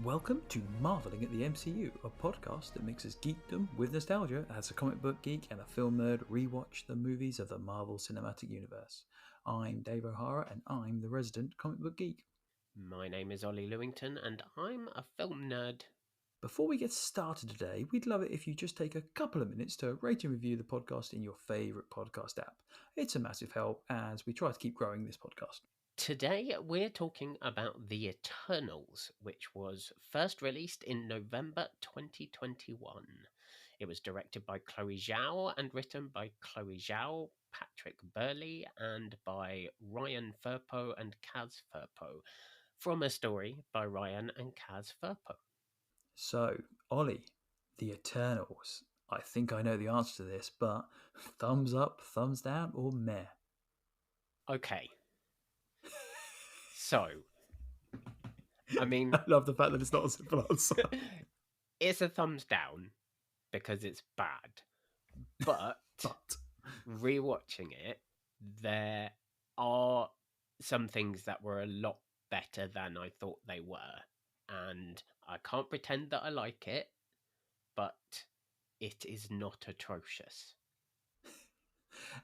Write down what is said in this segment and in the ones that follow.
Welcome to Marveling at the MCU, a podcast that mixes geekdom with nostalgia as a comic book geek and a film nerd rewatch the movies of the Marvel Cinematic Universe. I'm Dave O'Hara and I'm the resident comic book geek. My name is Ollie Lewington and I'm a film nerd. Before we get started today, we'd love it if you just take a couple of minutes to rate and review the podcast in your favourite podcast app. It's a massive help as we try to keep growing this podcast. Today we're talking about The Eternals, which was first released in November 2021. It was directed by Chloe Zhao and written by Chloe Zhao, Patrick Burley, and by Ryan Firpo and Kaz Firpo, from a story by Ryan and Kaz Firpo. So, Ollie, The Eternals. I think I know the answer to this, but thumbs up, thumbs down, or meh? Okay. So, I mean, I love the fact that it's not a simple answer. It's a thumbs down because it's bad. But rewatching it, there are some things that were a lot better than I thought they were. And I can't pretend that I like it, but it is not atrocious.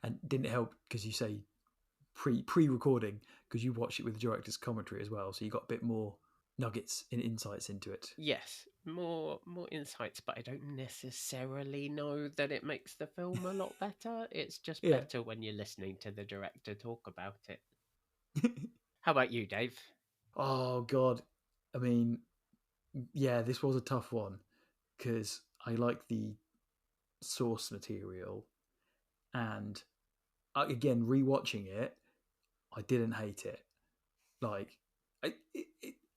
And didn't help because you say pre-recording because you watched it with the director's commentary as well, so you got a bit more nuggets and insights into it. Yes, more insights, but I don't necessarily know that it makes the film a lot better. It's just better when you're listening to the director talk about it. How about you, Dave? Oh God, I mean, yeah, this was a tough one because I like the source material, and again, rewatching it, I didn't hate it. Like,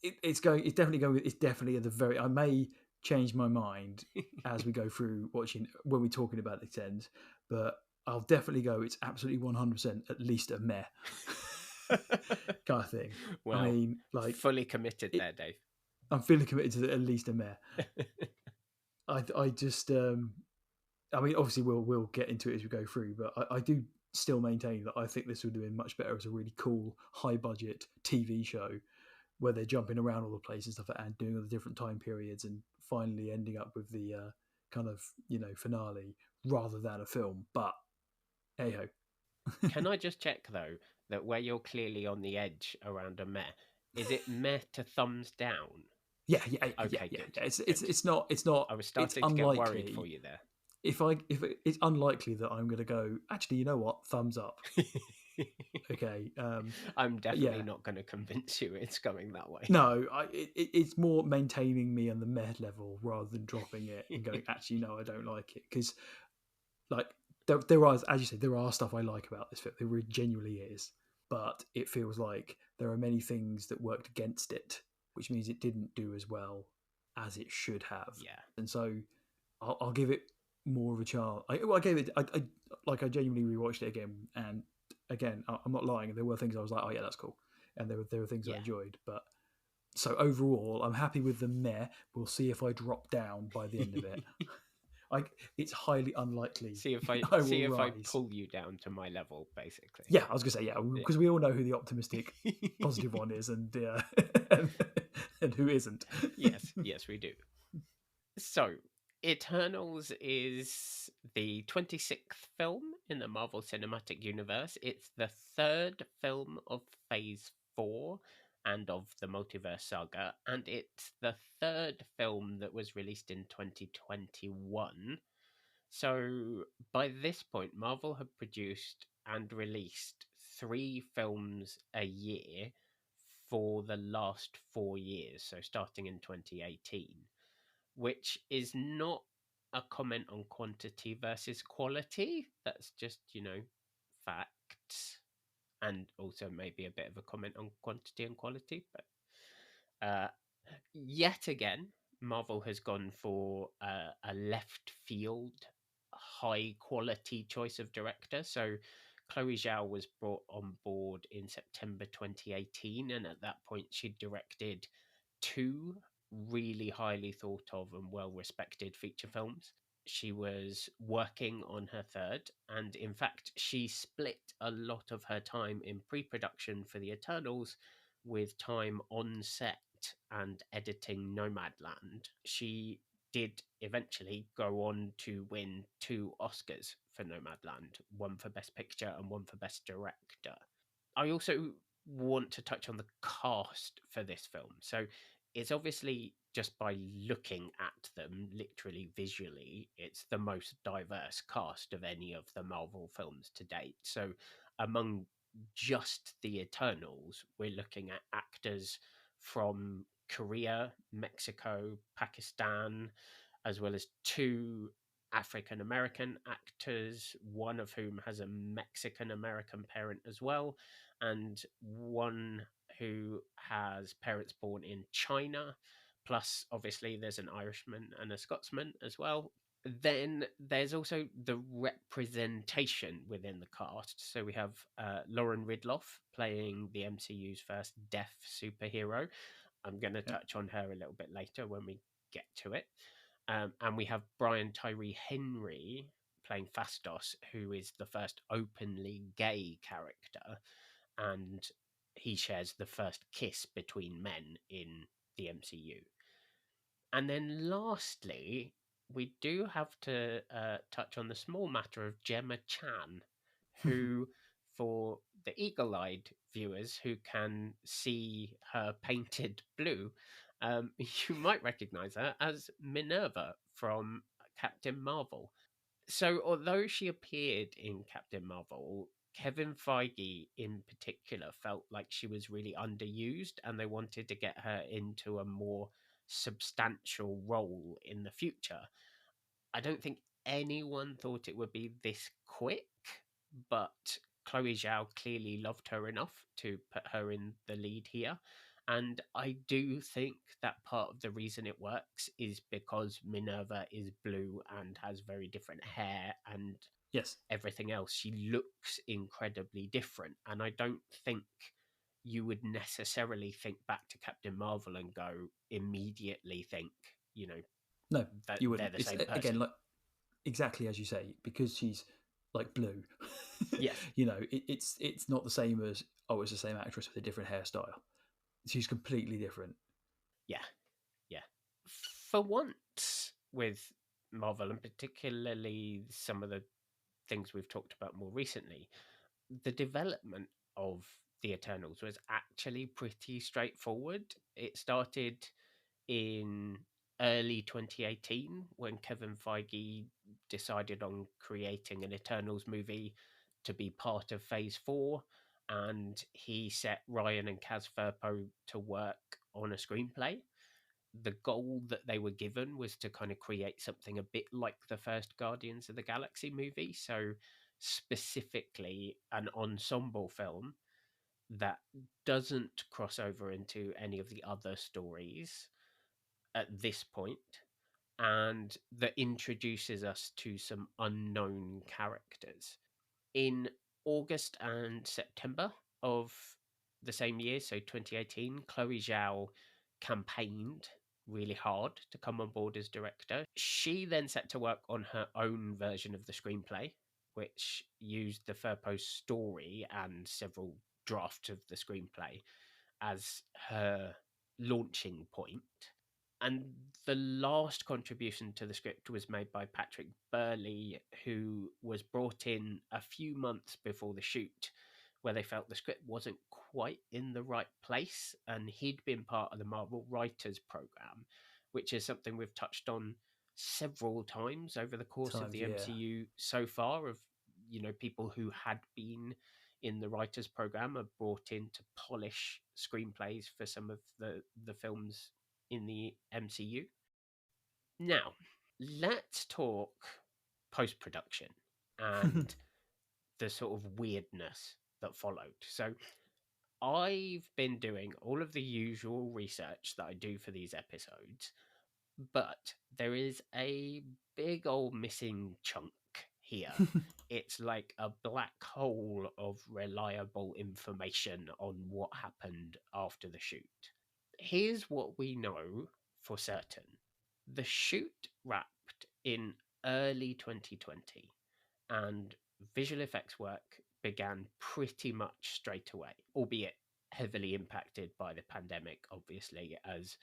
it's definitely going. It's definitely at the very. I may change my mind as we go through watching when we're talking about the end, but I'll definitely go. It's absolutely 100% at least a meh kind of thing. Well, I mean, like fully committed there, Dave. I'm feeling committed to at least a meh. I just I mean, obviously we'll get into it as we go through, but I do still maintain that I think this would have been much better as a really cool high budget TV show where they're jumping around all the places and stuff and doing all the different time periods and finally ending up with the kind of finale rather than a film. But hey ho. Can I just check though that where you're clearly on the edge around a meh, is it meh to thumbs down? Yeah. Okay, Yeah. good. It's not. I was starting to get worried for you there. It's unlikely that I'm going to go. Actually, you know what? Thumbs up. Okay. I'm definitely not going to convince you it's going that way. No, it's more maintaining me on the meh level rather than dropping it and going, actually, no, I don't like it. Because, like, there are, as you said, there are stuff I like about this film. There genuinely is. But it feels like there are many things that worked against it, which means it didn't do as well as it should have. Yeah. And so I'll give it more of a chance. I gave it, I genuinely rewatched it again. And again, I'm not lying. There were things I was like, oh yeah, that's cool. And there were things I enjoyed. But so overall, I'm happy with the meh. We'll see if I drop down by the end of it. It's highly unlikely. See if I pull you down to my level, basically. Yeah, I was gonna say because we all know who the optimistic, positive one is, and and who isn't. Yes, we do. So, Eternals is the 26th film in the Marvel Cinematic Universe. It's the third film of Phase 4 and of the Multiverse Saga, and it's the third film that was released in 2021. So, by this point, Marvel have produced and released 3 films a year for the last 4 years, so starting in 2018. Which is not a comment on quantity versus quality. That's just, facts. And also maybe a bit of a comment on quantity and quality. But yet again, Marvel has gone for a left field, high quality choice of director. So Chloe Zhao was brought on board in September 2018. And at that point, she directed 2 really highly thought of and well respected feature films. She was working on her third, and in fact, she split a lot of her time in pre production for The Eternals with time on set and editing Nomadland. She did eventually go on to win 2 Oscars for Nomadland, one for Best Picture and one for Best Director. I also want to touch on the cast for this film. So it's obviously, just by looking at them, literally visually, it's the most diverse cast of any of the Marvel films to date. So among just the Eternals, we're looking at actors from Korea, Mexico, Pakistan, as well as 2 African American actors, one of whom has a Mexican American parent as well, and one who has parents born in China. Plus, obviously, there's an Irishman and a Scotsman as well. Then there's also the representation within the cast. So we have Lauren Ridloff playing the MCU's first deaf superhero. I'm going to touch on her a little bit later when we get to it. And we have Brian Tyree Henry playing Fastos, who is the first openly gay character, and he shares the first kiss between men in the MCU. And then lastly, we do have to touch on the small matter of Gemma Chan, who, for the eagle-eyed viewers who can see her painted blue, you might recognize her as Minerva from Captain Marvel. So, although she appeared in Captain Marvel, Kevin Feige in particular felt like she was really underused, and they wanted to get her into a more substantial role in the future. I don't think anyone thought it would be this quick, but Chloe Zhao clearly loved her enough to put her in the lead here. And I do think that part of the reason it works is because Minerva is blue and has very different hair and Yes. everything else. She looks incredibly different. And I don't think you would necessarily think back to Captain Marvel and go immediately think, No, that you they're wouldn't. the It's same person. again like exactly as you say, because she's like blue. Yes. It's not the same as it's the same actress with a different hairstyle. She's completely different. Yeah. Yeah. For once with Marvel, and particularly some of the things we've talked about more recently, the development of the Eternals was actually pretty straightforward. It started in early 2018 when Kevin Feige decided on creating an Eternals movie to be part of Phase 4, and he set Ryan and Kaz Firpo to work on a screenplay. The goal that they were given was to kind of create something a bit like the first Guardians of the Galaxy movie, so specifically an ensemble film that doesn't cross over into any of the other stories at this point, and that introduces us to some unknown characters. In August and September of the same year, so 2018, Chloe Zhao campaigned really hard to come on board as director. She then set to work on her own version of the screenplay, which used the Firpo's story and several drafts of the screenplay as her launching point. And the last contribution to the script was made by Patrick Burley, who was brought in a few months before the shoot, where they felt the script wasn't quite in the right place. And he'd been part of the Marvel Writers Program, which is something we've touched on several times over the course of the MCU so far, of people who had been in the Writers Program are brought in to polish screenplays for some of the films in the MCU. Now, let's talk post production and the sort of weirdness that followed. So, I've been doing all of the usual research that I do for these episodes, but there is a big old missing chunk here. It's like a black hole of reliable information on what happened after the shoot. Here's what we know for certain. The shoot wrapped in early 2020, and visual effects work began pretty much straight away, albeit heavily impacted by the pandemic, obviously, as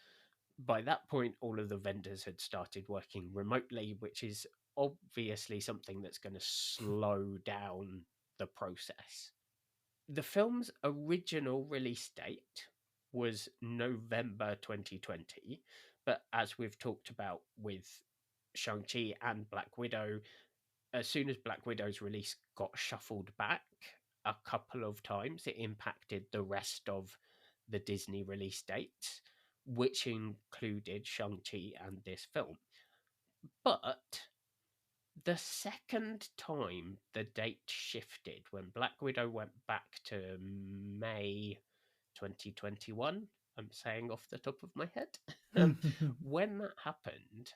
by that point, all of the vendors had started working remotely, which is obviously something that's going to slow down the process. The film's original release date was November 2020, but as we've talked about with Shang-Chi and Black Widow, as soon as Black Widow's release got shuffled back a couple of times, it impacted the rest of the Disney release dates, which included Shang-Chi and this film. But the second time the date shifted, when Black Widow went back to May 2021, I'm saying off the top of my head, when that happened,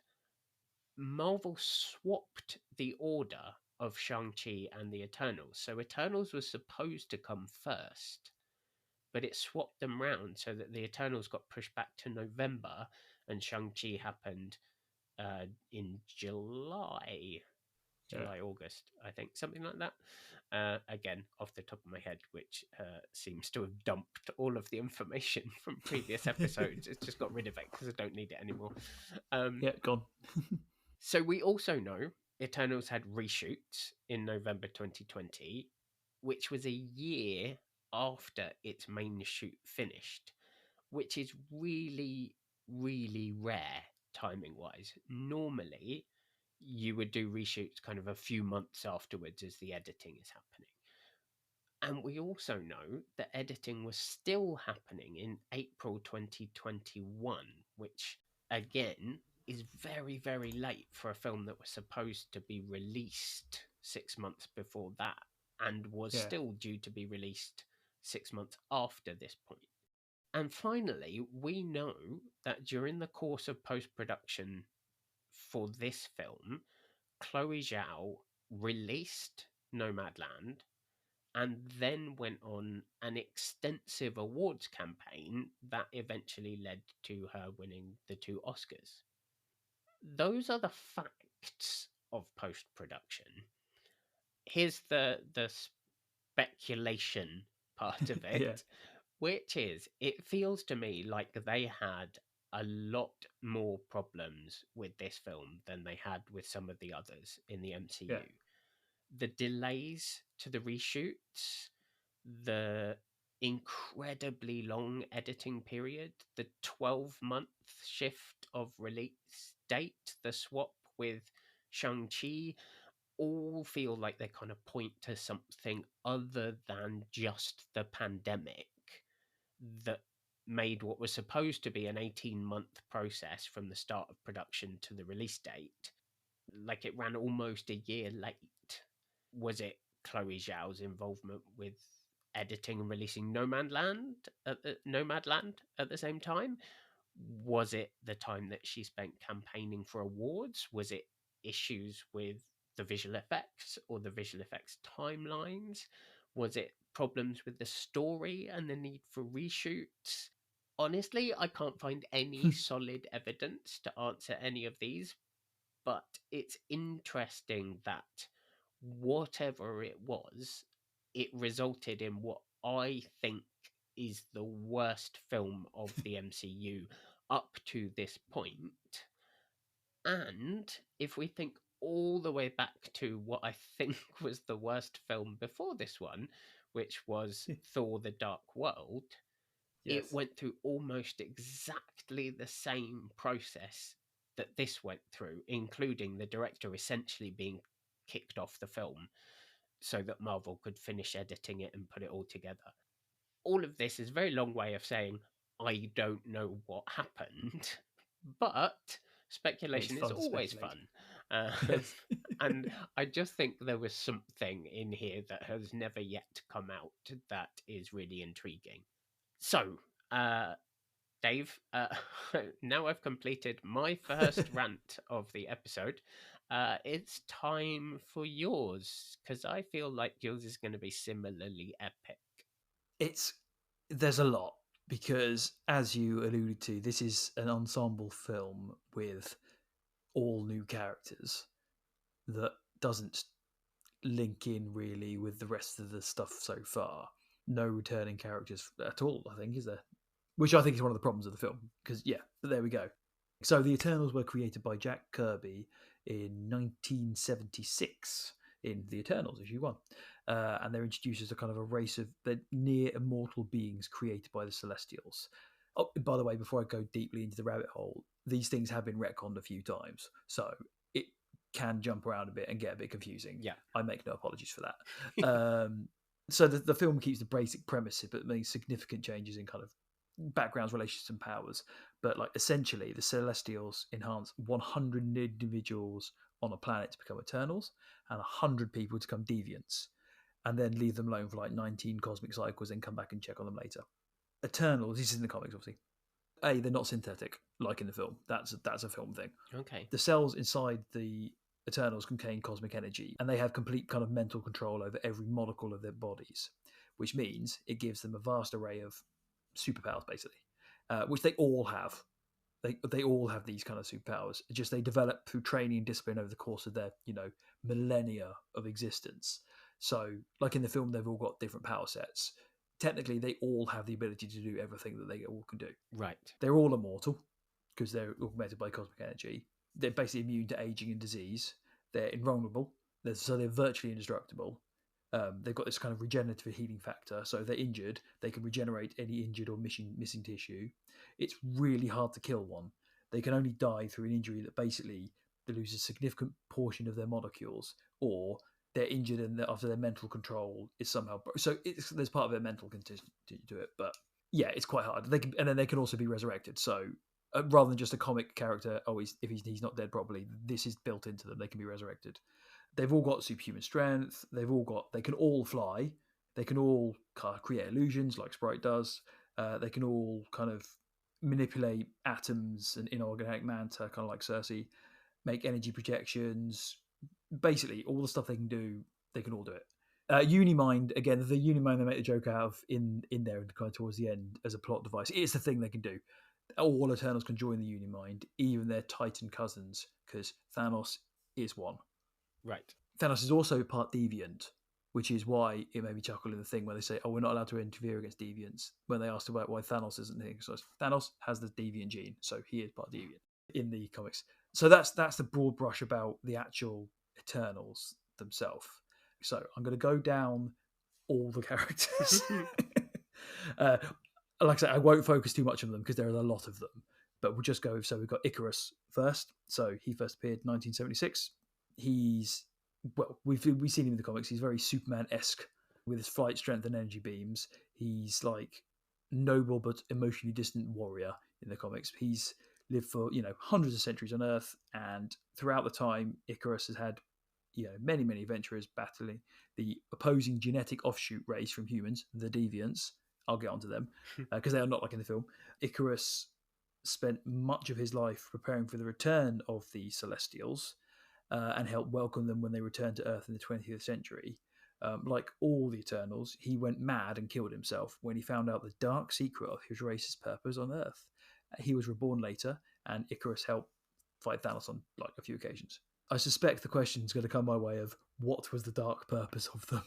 Marvel swapped the order of Shang-Chi and the Eternals. So Eternals was supposed to come first, but it swapped them round so that the Eternals got pushed back to November and Shang-Chi happened in July, August, I think, something like that. Again, off the top of my head, which seems to have dumped all of the information from previous episodes. It's just got rid of it because I don't need it anymore. Yeah, gone. So we also know Eternals had reshoots in November 2020, which was a year after its main shoot finished, which is really, really rare timing wise. Normally, you would do reshoots kind of a few months afterwards as the editing is happening. And we also know that editing was still happening in April 2021, which again is very, very late for a film that was supposed to be released 6 months before that and was still due to be released 6 months after this point. And finally, we know that during the course of post-production for this film, Chloe Zhao released Nomadland and then went on an extensive awards campaign that eventually led to her winning the 2 Oscars. Those are the facts of post-production. Here's the speculation part of it, which is, it feels to me like they had a lot more problems with this film than they had with some of the others in the MCU. Yeah. The delays to the reshoots, the incredibly long editing period, the 12-month shift of release date, the swap with Shang-Chi, all feel like they kind of point to something other than just the pandemic that made what was supposed to be an 18-month process from the start of production to the release date, like it ran almost a year late. Was it Chloe Zhao's involvement with editing and releasing Nomadland at the same time? Was it the time that she spent campaigning for awards? Was it issues with the visual effects or the visual effects timelines? Was it problems with the story and the need for reshoots? Honestly, I can't find any solid evidence to answer any of these, but it's interesting that whatever it was, it resulted in what I think is the worst film of the MCU up to this point. And if we think all the way back to what I think was the worst film before this one, which was Thor: The Dark World, it went through almost exactly the same process that this went through, including the director essentially being kicked off the film so that Marvel could finish editing it and put it all together. All of this is a very long way of saying I don't know what happened, but speculation is always fun. And I just think there was something in here that has never yet come out that is really intriguing. So, Dave, now I've completed my first rant of the episode. It's time for yours, because I feel like yours is going to be similarly epic. There's a lot, because as you alluded to, this is an ensemble film with all new characters that doesn't link in really with the rest of the stuff so far. no returning characters at all, I think, is there? Which I think is one of the problems of the film, because, yeah, but there we go. So the Eternals were created by Jack Kirby in 1976 in The Eternals, issue 1. And they're introduced as a kind of a race of the near immortal beings created by the Celestials. Oh, by the way, before I go deeply into the rabbit hole, these things have been retconned a few times, so it can jump around a bit and get a bit confusing. Yeah. I make no apologies for that. So the film keeps the basic premise, but makes significant changes in kind of backgrounds, relationships, and powers. But like essentially, the Celestials enhance 100 individuals on a planet to become Eternals, and 100 people to become Deviants, and then leave them alone for like 19 cosmic cycles, and come back and check on them later. Eternals, this is in the comics, obviously. They're not synthetic like in the film. That's a film thing. Okay. The cells inside the Eternals contain cosmic energy, and they have complete kind of mental control over every molecule of their bodies, which means it gives them a vast array of superpowers, basically, which they all have. They all have these kind of superpowers. It's just they develop through training and discipline over the course of their millennia of existence. So, like in the film, they've all got different power sets. Technically, they all have the ability to do everything that they all can do. Right. They're all immortal because they're augmented by cosmic energy. They're basically immune to aging and disease. They're invulnerable, so they're virtually indestructible. They've got this kind of regenerative healing factor, so if they're injured, they can regenerate any injured or missing tissue. It's really hard to kill one. They can only die through an injury that basically they lose a significant portion of their molecules, or they're injured and after their mental control is somehow there's part of their mental contingency to it. But yeah, it's quite hard. And then they can also be resurrected. So rather than just a comic character, if he's not dead properly, this is built into them. They can be resurrected. They've all got superhuman strength. They can all fly. They can all create illusions like Sprite does. They can all kind of manipulate atoms and inorganic matter, kind of like Cersei, make energy projections. Basically, all the stuff they can do, they can all do it. Unimind, again, the Unimind they make the joke out of in there kind of towards the end as a plot device. It's the thing they can do. All Eternals can join the Unimind, even their Titan cousins, because Thanos is one. Right. Thanos is also part deviant, which is why it made me chuckle in the thing where they say, "Oh, we're not allowed to interfere against deviants." When they asked about why Thanos isn't here, so Thanos has the deviant gene, so he is part deviant in the comics. So that's the broad brush about the actual Eternals themselves. So I'm going to go down all the characters. Like I said, I won't focus too much on them because there are a lot of them. But we'll just go. So we've got Icarus first. So he first appeared in 1976. We've seen him in the comics. He's very Superman-esque with his flight strength and energy beams. He's like noble but emotionally distant warrior in the comics. He's lived for hundreds of centuries on Earth, and throughout the time, Icarus has had many adventurers battling the opposing genetic offshoot race from humans, the Deviants. I'll get onto them because they are not like in the film. Icarus spent much of his life preparing for the return of the Celestials and helped welcome them when they returned to Earth in the 20th century. Like all the Eternals, he went mad and killed himself when he found out the dark secret of his race's purpose on Earth. He was reborn later, and Icarus helped fight Thanos on like a few occasions. I suspect the question is going to come my way of what was the dark purpose of them.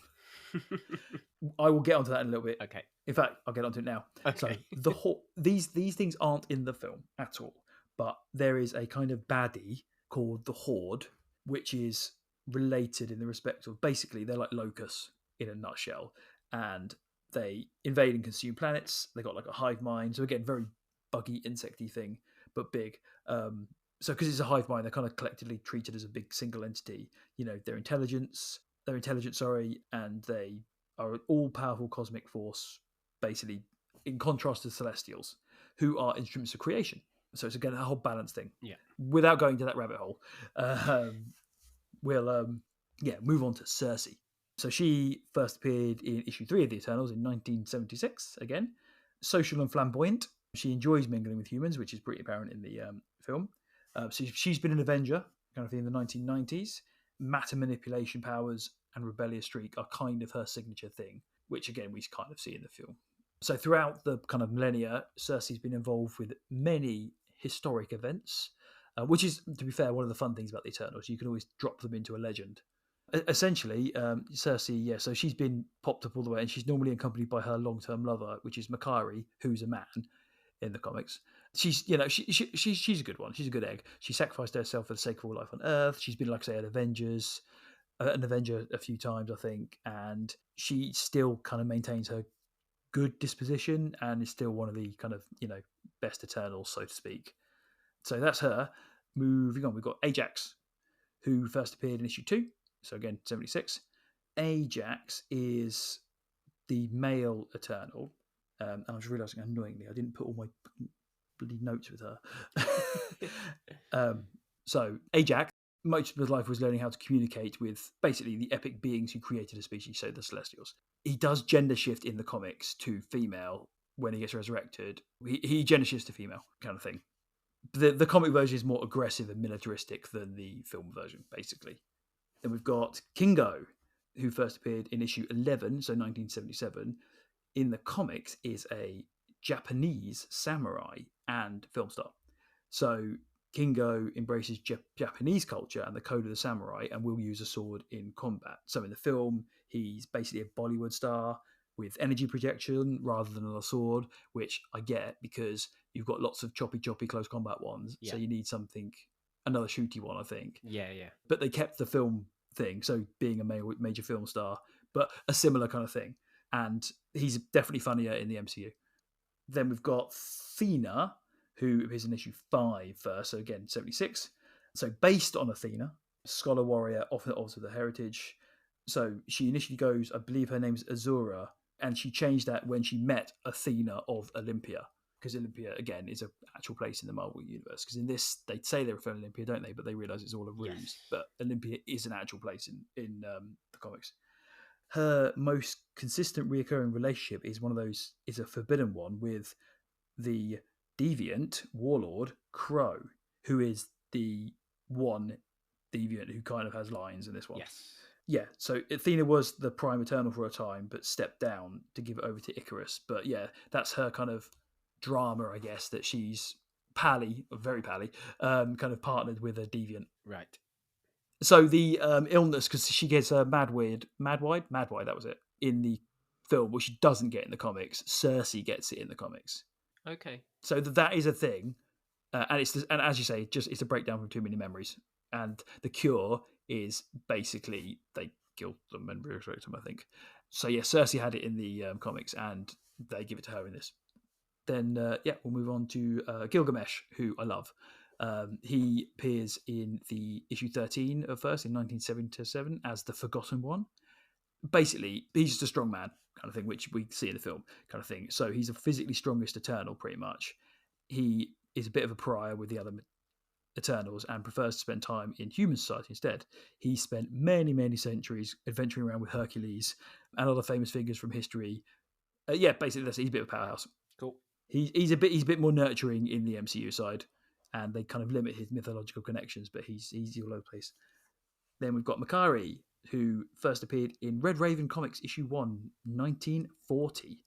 I will get onto that in a little bit. Okay. In fact, I'll get onto it now. Okay. So these things aren't in the film at all, but there is a kind of baddie called the Horde, which is related in the respect of basically they're like locusts in a nutshell, and they invade and consume planets. They got like a hive mind, so again, very buggy insecty thing, but big. So because it's a hive mind, they're kind of collectively treated as a big single entity. They're intelligent, and they are an all-powerful cosmic force, basically, in contrast to the Celestials, who are instruments of creation. So it's, again, a whole balance thing. Yeah. Without going to that rabbit hole, we'll move on to Cersei. So she first appeared in issue 3 of The Eternals in 1976, again. Social and flamboyant. She enjoys mingling with humans, which is pretty apparent in the film. So she's been an Avenger, kind of thing, in the 1990s. Matter manipulation powers and rebellious streak are kind of her signature thing, which again we kind of see in the film. So throughout the kind of millennia, Cersei's been involved with many historic events, which is, to be fair, one of the fun things about the Eternals. You can always drop them into a legend. Essentially, Cersei, yeah, so she's been popped up all the way, and she's normally accompanied by her long-term lover, which is Makkari, who's a man in the comics. She's, she's a good one. She's a good egg. She sacrificed herself for the sake of all life on Earth. She's been, like I say, an Avenger a few times, I think, and she still kind of maintains her good disposition and is still one of the kind of, best Eternals, so to speak. So that's her. Moving on, we've got Ajax, who first appeared in issue 2. So again, 76. Ajax is the male Eternal. And I was realising, annoyingly, I didn't put all my bloody notes with her. So Ajax, most of his life was learning how to communicate with basically the epic beings who created a species, so the Celestials. He does gender shift in the comics to female when he gets resurrected. He gender shifts to female, kind of thing. The comic version is more aggressive and militaristic than the film version, basically. Then we've got Kingo, who first appeared in issue 11, so 1977. In the comics is a Japanese samurai and film star. So Kingo embraces Japanese culture and the code of the samurai and will use a sword in combat. So in the film, he's basically a Bollywood star with energy projection rather than a sword, which I get because you've got lots of choppy close combat ones. Yeah. So you need something, another shooty one, I think. Yeah. But they kept the film thing, so being a major film star, but a similar kind of thing. And he's definitely funnier in the MCU. Then we've got Athena, who is in issue 5 first, so again, 76. So based on Athena, scholar warrior of the heritage. So she initially goes, I believe her name's Azura, and she changed that when she met Athena of Olympia, because Olympia, again, is an actual place in the Marvel Universe. Because in this, they say they refer to Olympia, don't they? But they realise it's all a ruse. Yes. But Olympia is an actual place in the comics. Her most consistent reoccurring relationship is a forbidden one with the deviant warlord Crow, who is the one deviant who kind of has lines in this one. Yes. Yeah, so Athena was the Prime Eternal for a time, but stepped down to give it over to Icarus. But yeah, that's her kind of drama, I guess, that she's very pally, kind of partnered with a deviant. Right. So the illness, because she gets a Madwide, that was it, in the film, which she doesn't get in the comics. Cersei gets it in the comics. Okay. So that is a thing, and and as you say, it's a breakdown from too many memories. And the cure is basically they kill them and resurrect them, I think. So yeah, Cersei had it in the comics, and they give it to her in this. Then we'll move on to Gilgamesh, who I love. He appears in the issue 13 of first in 1977 as the Forgotten One. Basically, he's just a strong man kind of thing, which we see in the film kind of thing. So he's a physically strongest Eternal, pretty much. He is a bit of a pariah with the other Eternals and prefers to spend time in human society instead. He spent many, many centuries adventuring around with Hercules and other famous figures from history. Basically, he's a bit of a powerhouse. Cool. He's a bit more nurturing in the MCU side, and they kind of limit his mythological connections, but he's all over the place. Then we've got Makkari, who first appeared in Red Raven Comics issue 1, 1940.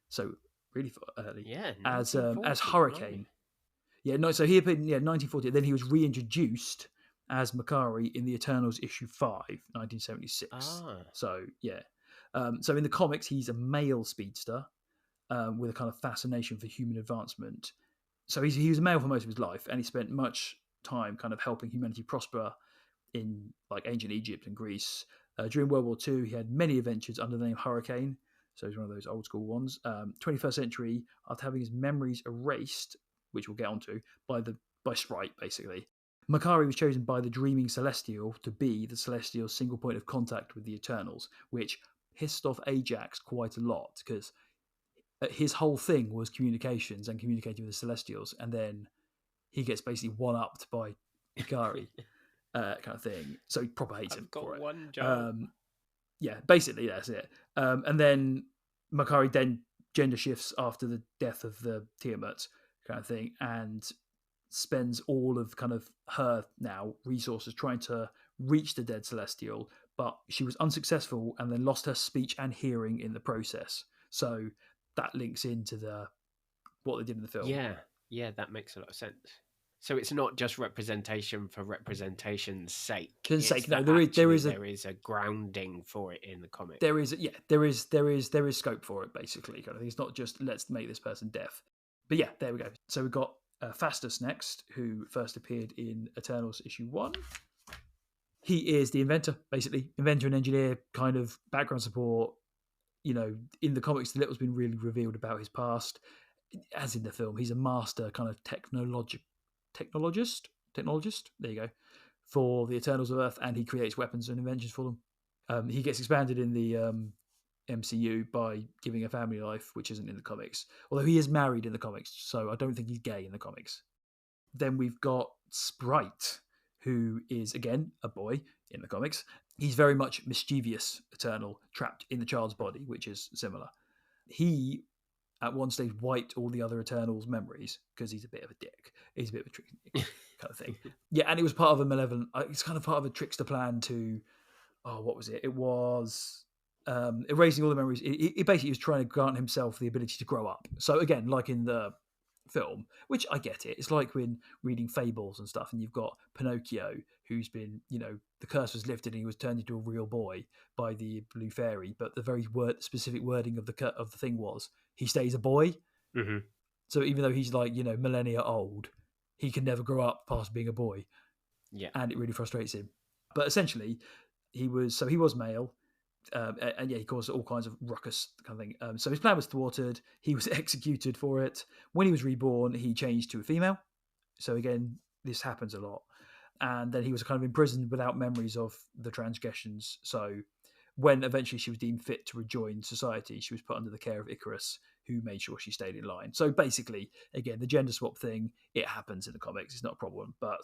So really early. Yeah, as Hurricane. Right. Yeah, so he appeared in 1940. Then he was reintroduced as Makkari in the Eternals issue 5, 1976. Ah. So yeah. So in the comics, he's a male speedster with a kind of fascination for human advancement. So he was a male for most of his life, and he spent much time kind of helping humanity prosper in like ancient Egypt and Greece. During World War II, he had many adventures under the name Hurricane. So he's one of those old school ones. 21st century, after having his memories erased, which we'll get onto, by Sprite, basically. Makkari was chosen by the Dreaming Celestial to be the Celestial's single point of contact with the Eternals, which pissed off Ajax quite a lot, because his whole thing was communications and communicating with the Celestials, and then he gets basically one-upped by Makkari. Kind of thing. So he proper hates him for it. One job. Basically that's it. And then Makkari then gender shifts after the death of the Tiamat kind of thing, and spends all of kind of her now resources trying to reach the dead Celestial, but she was unsuccessful and then lost her speech and hearing in the process. So that links into what they did in the film. Yeah, that makes a lot of sense. So it's not just representation for representation's sake. For the It's sake, no, that there actually is a there is a grounding for it in the comic. there is scope for it, basically, kind of thing. It's not just let's make this person deaf. But yeah, there we go. So we've got Fastus next, who first appeared in Eternals issue 1. He is the inventor, basically. Inventor and engineer, kind of background support. You know, in the comics, the little's been really revealed about his past. As in the film, he's a master kind of technologist. There you go. For the Eternals of Earth, and he creates weapons and inventions for them. He gets expanded in the MCU by giving a family life, which isn't in the comics. Although he is married in the comics, so I don't think he's gay in the comics. Then we've got Sprite, who is, again, a boy in the comics. He's very much mischievous Eternal, trapped in the child's body, which is similar. He, at one stage, wiped all the other Eternals' memories because he's a bit of a dick. He's a bit of a tricky kind of thing. Yeah, and it was part of a malevolent... It's kind of part of a trickster plan to... Oh, what was it? It was erasing all the memories. It basically was trying to grant himself the ability to grow up. So again, like in the film, which I get it. It's like when reading fables and stuff, and you've got Pinocchio, who's been, the curse was lifted and he was turned into a real boy by the blue fairy. But the very specific wording of the thing was he stays a boy. Mm-hmm. So even though he's like millennia old, he can never grow up past being a boy. Yeah, and it really frustrates him. But essentially, he was male. And yeah, he caused all kinds of ruckus kind of thing. So his plan was thwarted. He was executed for it. When he was reborn, he changed to a female. So again, this happens a lot. And then he was kind of imprisoned without memories of the transgressions. So when eventually she was deemed fit to rejoin society, she was put under the care of Icarus, who made sure she stayed in line. So basically, again, the gender swap thing, it happens in the comics. It's not a problem. But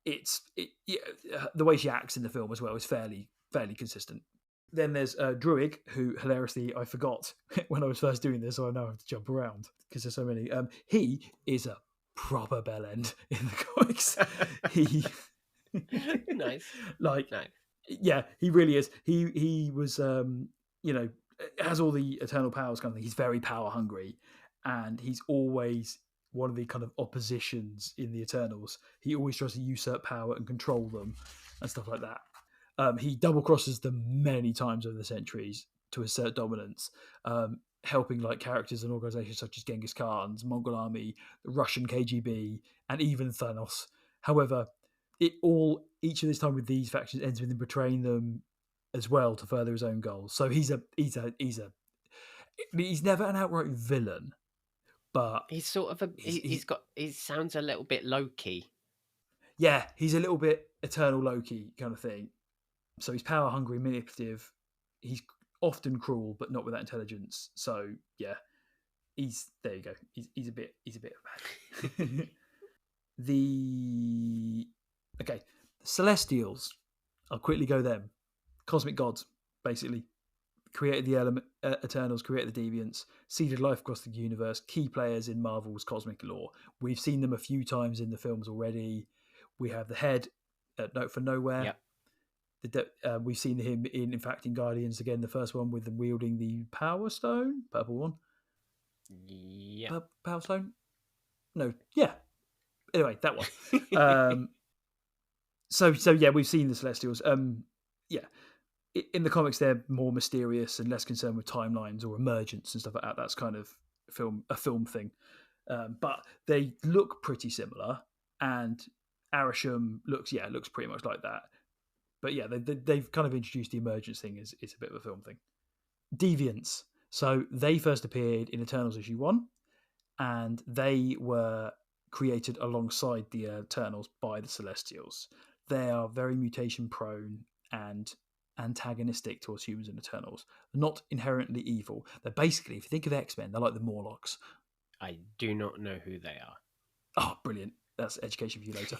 the way she acts in the film as well is fairly consistent. Then there's Druig, who hilariously I forgot when I was first doing this, so I now have to jump around because there's so many. He is a proper bellend in the comics. He nice, nice. Yeah, he really is. He was has all the eternal powers kind of thing. He's very power hungry, and he's always one of the kind of oppositions in the Eternals. He always tries to usurp power and control them and stuff like that. He double crosses them many times over the centuries to assert dominance, helping like characters and organizations such as Genghis Khan's Mongol army, the Russian KGB, and even Thanos. However, each of this time with these factions ends with him betraying them as well to further his own goals. So he's never an outright villain, but he's sort of he sounds a little bit Loki. Yeah, he's a little bit Eternal Loki kind of thing. So he's power hungry, manipulative. He's often cruel, but not without intelligence. So yeah, there you go. He's a bit bad. The Celestials. I'll quickly go them. Cosmic gods, basically. Created the Eternals, created the Deviants, seeded life across the universe, key players in Marvel's cosmic lore. We've seen them a few times in the films already. We have the head at Note for Nowhere. Yep. We've seen him in fact, in Guardians again, the first one with them wielding the Power Stone, purple one. Yeah. Power Stone? No, yeah. Anyway, that one. So yeah, we've seen the Celestials. Yeah. In the comics, they're more mysterious and less concerned with timelines or emergence and stuff like that. That's kind of a film thing. But they look pretty similar, and Areshem looks pretty much like that. But yeah, they've kind of introduced the emergence thing as it's a bit of a film thing. Deviants. So they first appeared in Eternals issue 1, and they were created alongside the Eternals by the Celestials. They are very mutation prone and antagonistic towards humans and Eternals. Not inherently evil. They're basically, if you think of X-Men, they're like the Morlocks. I do not know who they are. Oh, brilliant. That's education for you later.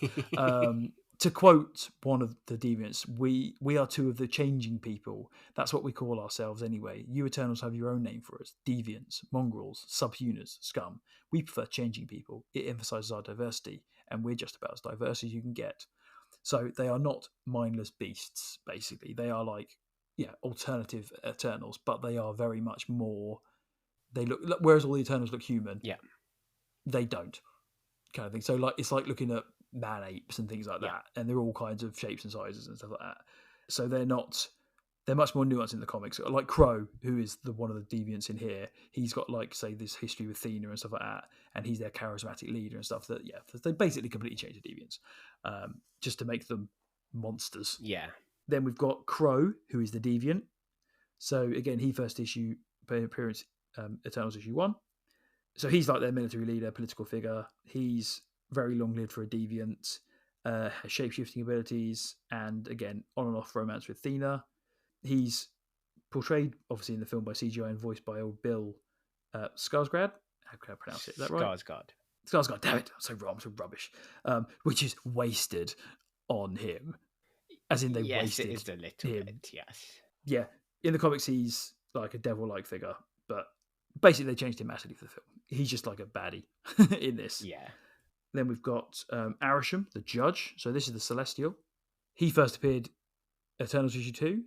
To quote one of the Deviants, we are two of the changing people. That's what we call ourselves anyway. You Eternals have your own name for us. Deviants, mongrels, subhumans, scum. We prefer changing people. It emphasizes our diversity, and we're just about as diverse as you can get. So they are not mindless beasts, basically. They are like, alternative Eternals, but they are very much more... They look, whereas all the Eternals look human. Yeah. They don't. kind of thing. So like it's like looking at man apes and things like that, and they're all kinds of shapes and sizes and stuff like that. So they're much more nuanced in the comics. Like Crow, who is one of the deviants in here, he's got like say this history with Athena and stuff like that, and he's their charismatic leader and stuff. That they basically completely changed the deviants just to make them monsters. Yeah. Then we've got Crow, who is the deviant. So again, he first appearance Eternals issue 1. So he's like their military leader, political figure. He's very long lived for a deviant, has shape-shifting abilities, and again, on and off romance with Athena. He's portrayed, obviously, in the film by CGI and voiced by old Bill Skarsgård. How can I pronounce it? Is that right? Skarsgård. Damn it. I'm so wrong. I'm so rubbish. Which is wasted on him. As in, they wasted it is a little him. bit, yes. Yeah. In the comics, he's like a devil-like figure, but basically they changed him massively for the film. He's just like a baddie in this. Yeah. Then we've got Areshem, the judge. So this is the Celestial. He first appeared Eternals issue 2.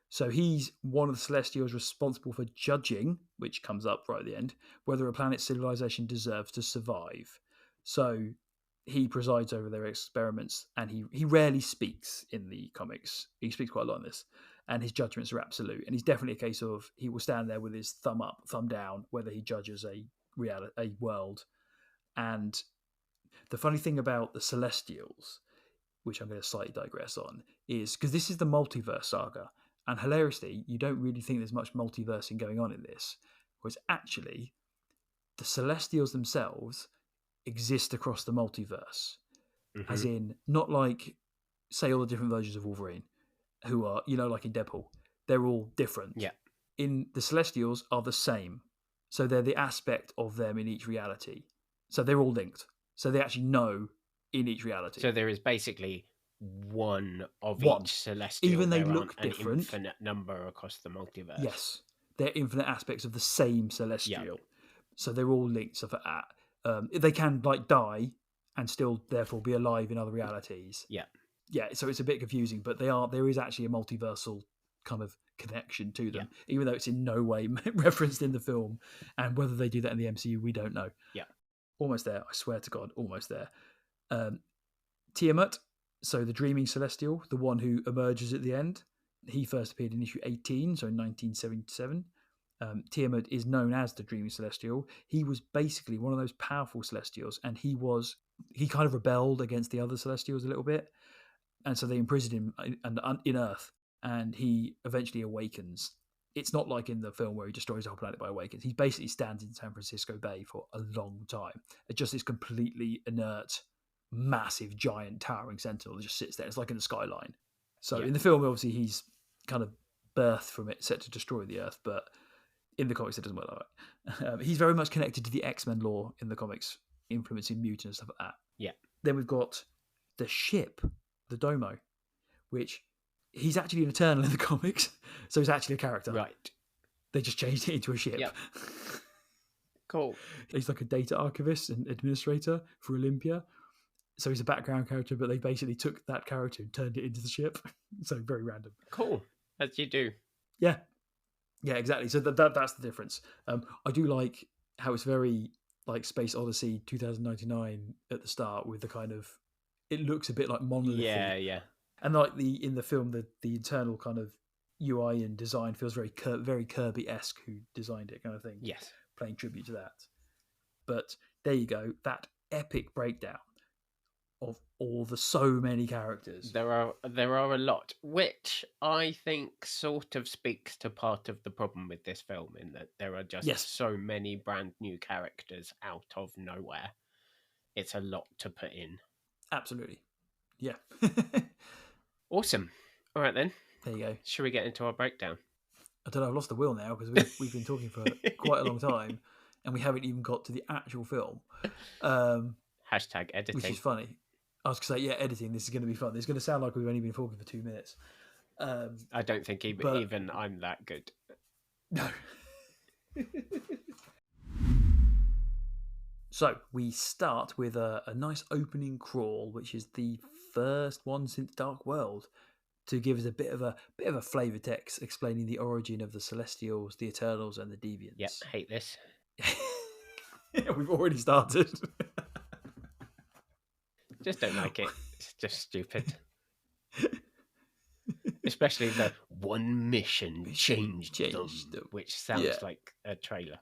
So he's one of the Celestials responsible for judging, which comes up right at the end, whether a planet's civilization deserves to survive. So he presides over their experiments, and he rarely speaks in the comics. He speaks quite a lot in this, and his judgments are absolute. And he's definitely a case of he will stand there with his thumb up, thumb down, whether he judges a world. And the funny thing about the Celestials, which I'm going to slightly digress on, is because this is the multiverse saga. And hilariously, you don't really think there's much multiversing going on in this. Whereas actually, the Celestials themselves exist across the multiverse. Mm-hmm. As in, not like, say, all the different versions of Wolverine, who are, like in Deadpool, they're all different. Yeah. In the Celestials are the same. So they're the aspect of them in each reality. So they're all linked. So they actually know in each reality. So there is basically one of each Celestial. Even they look an different. Infinite number across the multiverse. Yes. They're infinite aspects of the same Celestial. Yep. So they're all linked stuff like that. They can die and still therefore be alive in other realities. Yeah. Yeah, so it's a bit confusing, but there is actually a multiversal kind of connection to them, even though it's in no way referenced in the film. And whether they do that in the MCU, we don't know. Yeah. Almost there. I swear to God, almost there. Tiamat, so the Dreaming Celestial, the one who emerges at the end. He first appeared in issue 18, so in 1977. Tiamat is known as the Dreaming Celestial. He was basically one of those powerful Celestials, and he kind of rebelled against the other Celestials a little bit. And so they imprisoned him in Earth, and he eventually awakens. It's not like in the film where he destroys the whole planet by awakens. He basically stands in San Francisco Bay for a long time. It's just this completely inert, massive, giant, towering sentinel that just sits there. It's like in the skyline. So in the film, obviously, he's kind of birthed from it, set to destroy the Earth, but in the comics, it doesn't work like that. He's very much connected to the X-Men lore in the comics, influencing mutants and stuff like that. Yeah. Then we've got the ship, the Domo, which he's actually an Eternal in the comics, so he's actually a character. Right. They just changed it into a ship. Yep. Cool. He's like a data archivist and administrator for Olympia. So he's a background character, but they basically took that character and turned it into the ship. So very random. Cool. As you do. Yeah. Yeah, exactly. So that's the difference. I do like how it's very like Space Odyssey 2099 at the start with the kind of, it looks a bit like monolithic. Yeah. And like in the film, the internal kind of UI and design feels very Kirby-esque, who designed it, kind of thing. Yes. Playing tribute to that. But there you go, that epic breakdown of so many characters. There are a lot, which I think sort of speaks to part of the problem with this film, in that there are just so many brand new characters out of nowhere. It's a lot to put in. Absolutely. Yeah. Awesome. All right then. There you go. Should we get into our breakdown? I don't know, I've lost the wheel now because we've been talking for quite a long time and we haven't even got to the actual film. Hashtag editing. Which is funny. I was going to say, editing, this is going to be fun. It's going to sound like we've only been talking for 2 minutes. I don't think even I'm that good. No. So we start with a nice opening crawl, which is the first one since Dark World, to give us a bit of a flavor text explaining the origin of the Celestials, the Eternals, and the Deviants. Yep, hate this. We've already started. Just don't like it. It's just stupid. Especially the one mission changed them, which sounds like a trailer.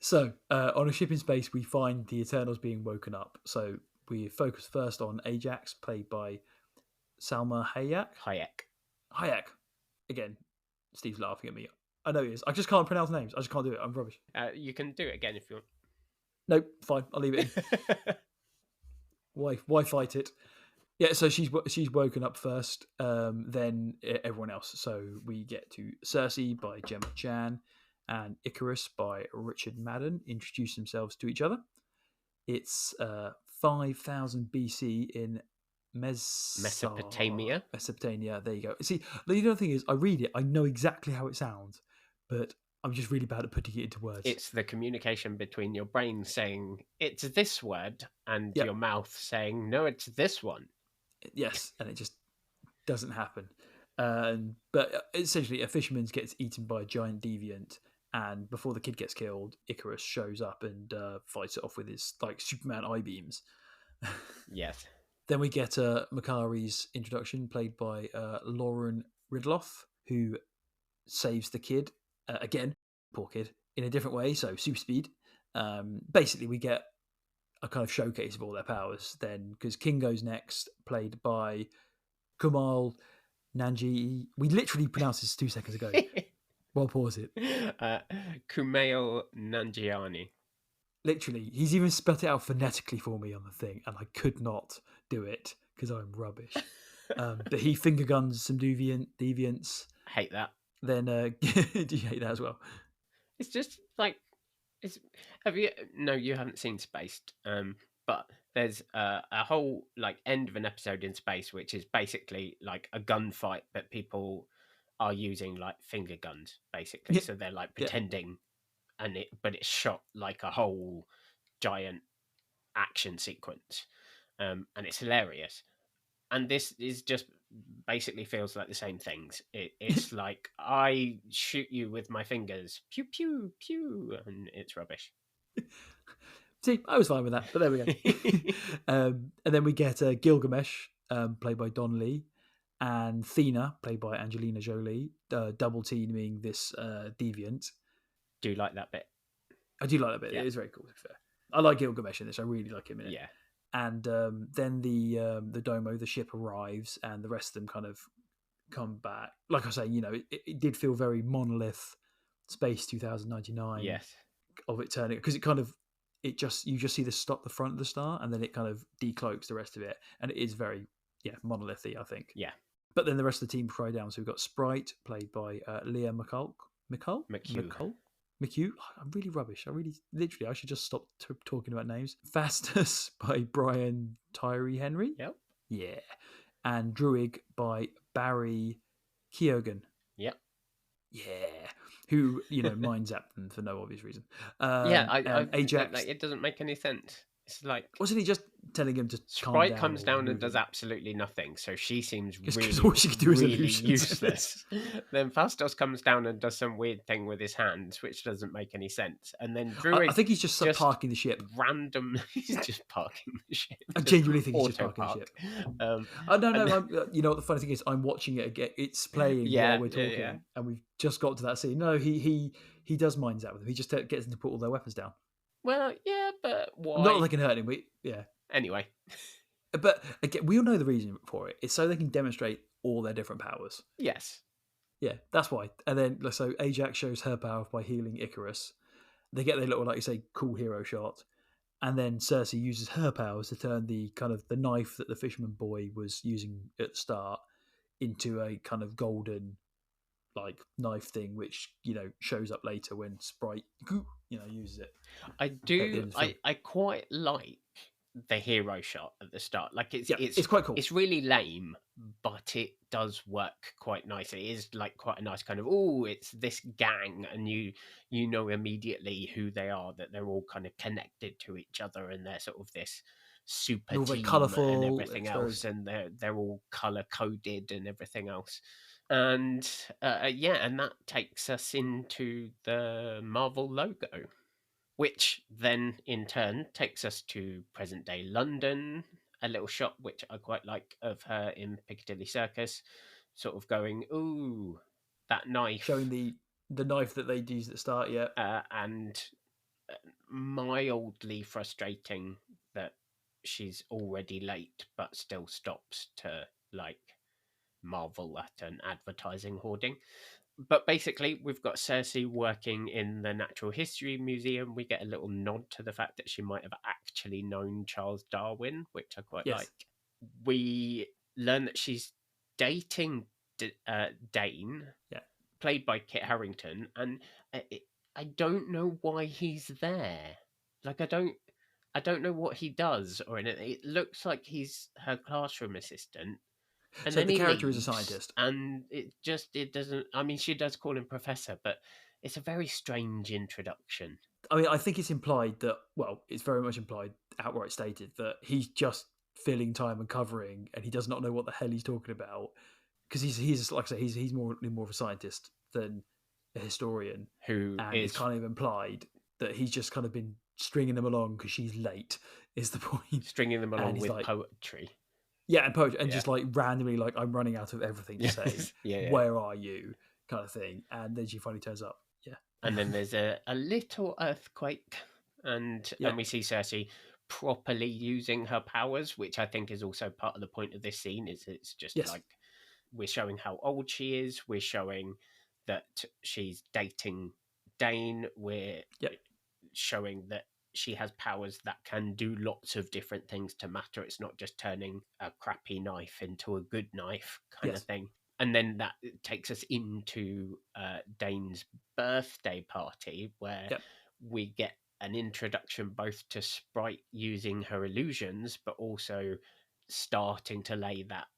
So, on a ship in space, we find the Eternals being woken up. So we focus first on Ajax, played by Salma Hayek. Again, Steve's laughing at me. I know he is. I just can't pronounce names. I just can't do it. I'm rubbish. You can do it again if you want. Nope, fine. I'll leave it in. Why fight it? Yeah, so she's woken up first, then everyone else. So we get to Cersei by Gemma Chan and Icarus by Richard Madden introduce themselves to each other. It's 5000 BC in Mesopotamia. There you go. See, the other thing is, I read it, I know exactly how it sounds, but I'm just really bad at putting it into words. It's the communication between your brain saying, it's this word, and your mouth saying, no, it's this one. Yes, and it just doesn't happen. But essentially, a fisherman gets eaten by a giant deviant, and before the kid gets killed, Icarus shows up and fights it off with his Superman eye beams. Yes. Then we get Makkari's introduction, played by Lauren Ridloff, who saves the kid again, poor kid, in a different way. So super speed. Basically, we get a kind of showcase of all their powers. Then, because Kingo's next, played by Kumail Nanjiani. We literally pronounced this 2 seconds ago. Well, pause it. Kumail Nanjiani. Literally, he's even spelt it out phonetically for me on the thing, and I could not do it because I'm rubbish. But he finger guns some deviants. Hate that. Then, do you hate that as well? It's just No, you haven't seen Spaced. But there's a whole end of an episode in space, which is basically like a gunfight, but people are using finger guns, basically. So they're pretending, but it's shot like a whole giant action sequence, and it's hilarious. And this is just basically feels like the same things. It's like I shoot you with my fingers, pew pew pew, and it's rubbish. See, I was fine with that, but there we go. And then we get Gilgamesh, played by Don Lee, and Thena, played by Angelina Jolie, double teaming this deviant. Do you like that bit? I do like that bit. Yeah. It is very cool, to be fair. I like Gilgamesh in this. I really like him in it. Yeah. And then the Domo, the ship arrives, and the rest of them kind of come back. Like I say, it did feel very Monolith Space 2099. Yes. Of it turning, because you just see the front of the star, and then it kind of decloaks the rest of it, and it is very monolithy, I think. Yeah. But then the rest of the team cry down. So we've got Sprite, played by Leah McHugh. I'm really rubbish. I should just stop talking about names. Fastus by Brian Tyree Henry. Yep. Yeah. And Druig by Barry Keoghan. Yep. Yeah. Who, mind zapped them for no obvious reason. Ajax. It doesn't make any sense. It's like, wasn't he just telling him to Sprite comes down and does absolutely nothing, so she seems really, all she can do is really useless. Then Fastos comes down and does some weird thing with his hands, which doesn't make any sense. And then Druig, I think he's just parking the ship. He's just parking the ship. I genuinely think he's just parking the ship. No. The funny thing is, I'm watching it again. It's playing while we're talking, and we've just got to that scene. No, he does mind that with them. He just gets them to put all their weapons down. Well, yeah, but why? Not that they can hurt him, Anyway. But again, we all know the reason for it. It's so they can demonstrate all their different powers. Yes. Yeah, that's why. And then, so Ajax shows her power by healing Icarus. They get their little, cool hero shot. And then Cersei uses her powers to turn the kind of the knife that the fisherman boy was using at the start into a kind of golden knife thing, which shows up later when Sprite uses it. I quite like the hero shot at the start. It's quite cool. It's really lame, but it does work quite nicely. It is quite a nice kind of, it's this gang, and you know immediately who they are, that they're all kind of connected to each other, and they're sort of this super team colourful and everything else, and they're all colour coded and everything else. And and that takes us into the Marvel logo. which then in turn takes us to present day London. A little shot which I quite like of her in Piccadilly Circus, sort of going, "Ooh, that Showing knife," the knife that they use at the start. Yeah. and mildly frustrating that she's already late but still stops to like marvel at an advertising hoarding. But basically, we've got Cersei working in the Natural History Museum. We get a little nod to the fact that she might have actually known Charles Darwin, which I quite Yes. like. We learn that she's dating Dane, Yeah. played by Kit Harrington, and I don't know why he's there. Like, I don't know what he does or anything. It looks like he's her classroom assistant, and So then the he character is a leaves, scientist. and it doesn't. I mean, she does call him professor, but it's a very strange introduction. I mean, I think it's implied that, well, it's very much implied, outright stated, that he's just filling time and covering, and he does not know what the hell he's talking about. Because he's like I say, he's more of a scientist than a historian, Who and it's is kind of implied that he's just kind of been stringing them along because she's late. Is the point? stringing them And along he's with like, poetry? yeah, and poetry, and Yeah. just like randomly, like, I'm running out of everything to say. Yes. Yeah. Where are you? Kind of thing. And then she finally turns up. Yeah. And then there's a little earthquake, and Yeah. we see Cersei properly using her powers, which I think is also part of the point of this scene. Is it's just Yes. like we're showing how old she is, we're showing that she's dating Dane, we're Yep. showing that she has powers that can do lots of different things to matter. It's not just turning a crappy knife into a good knife kind of Yes. thing. And then that takes us into Dane's birthday party, where Yep. we get an introduction both to Sprite using her illusions, but also starting to lay that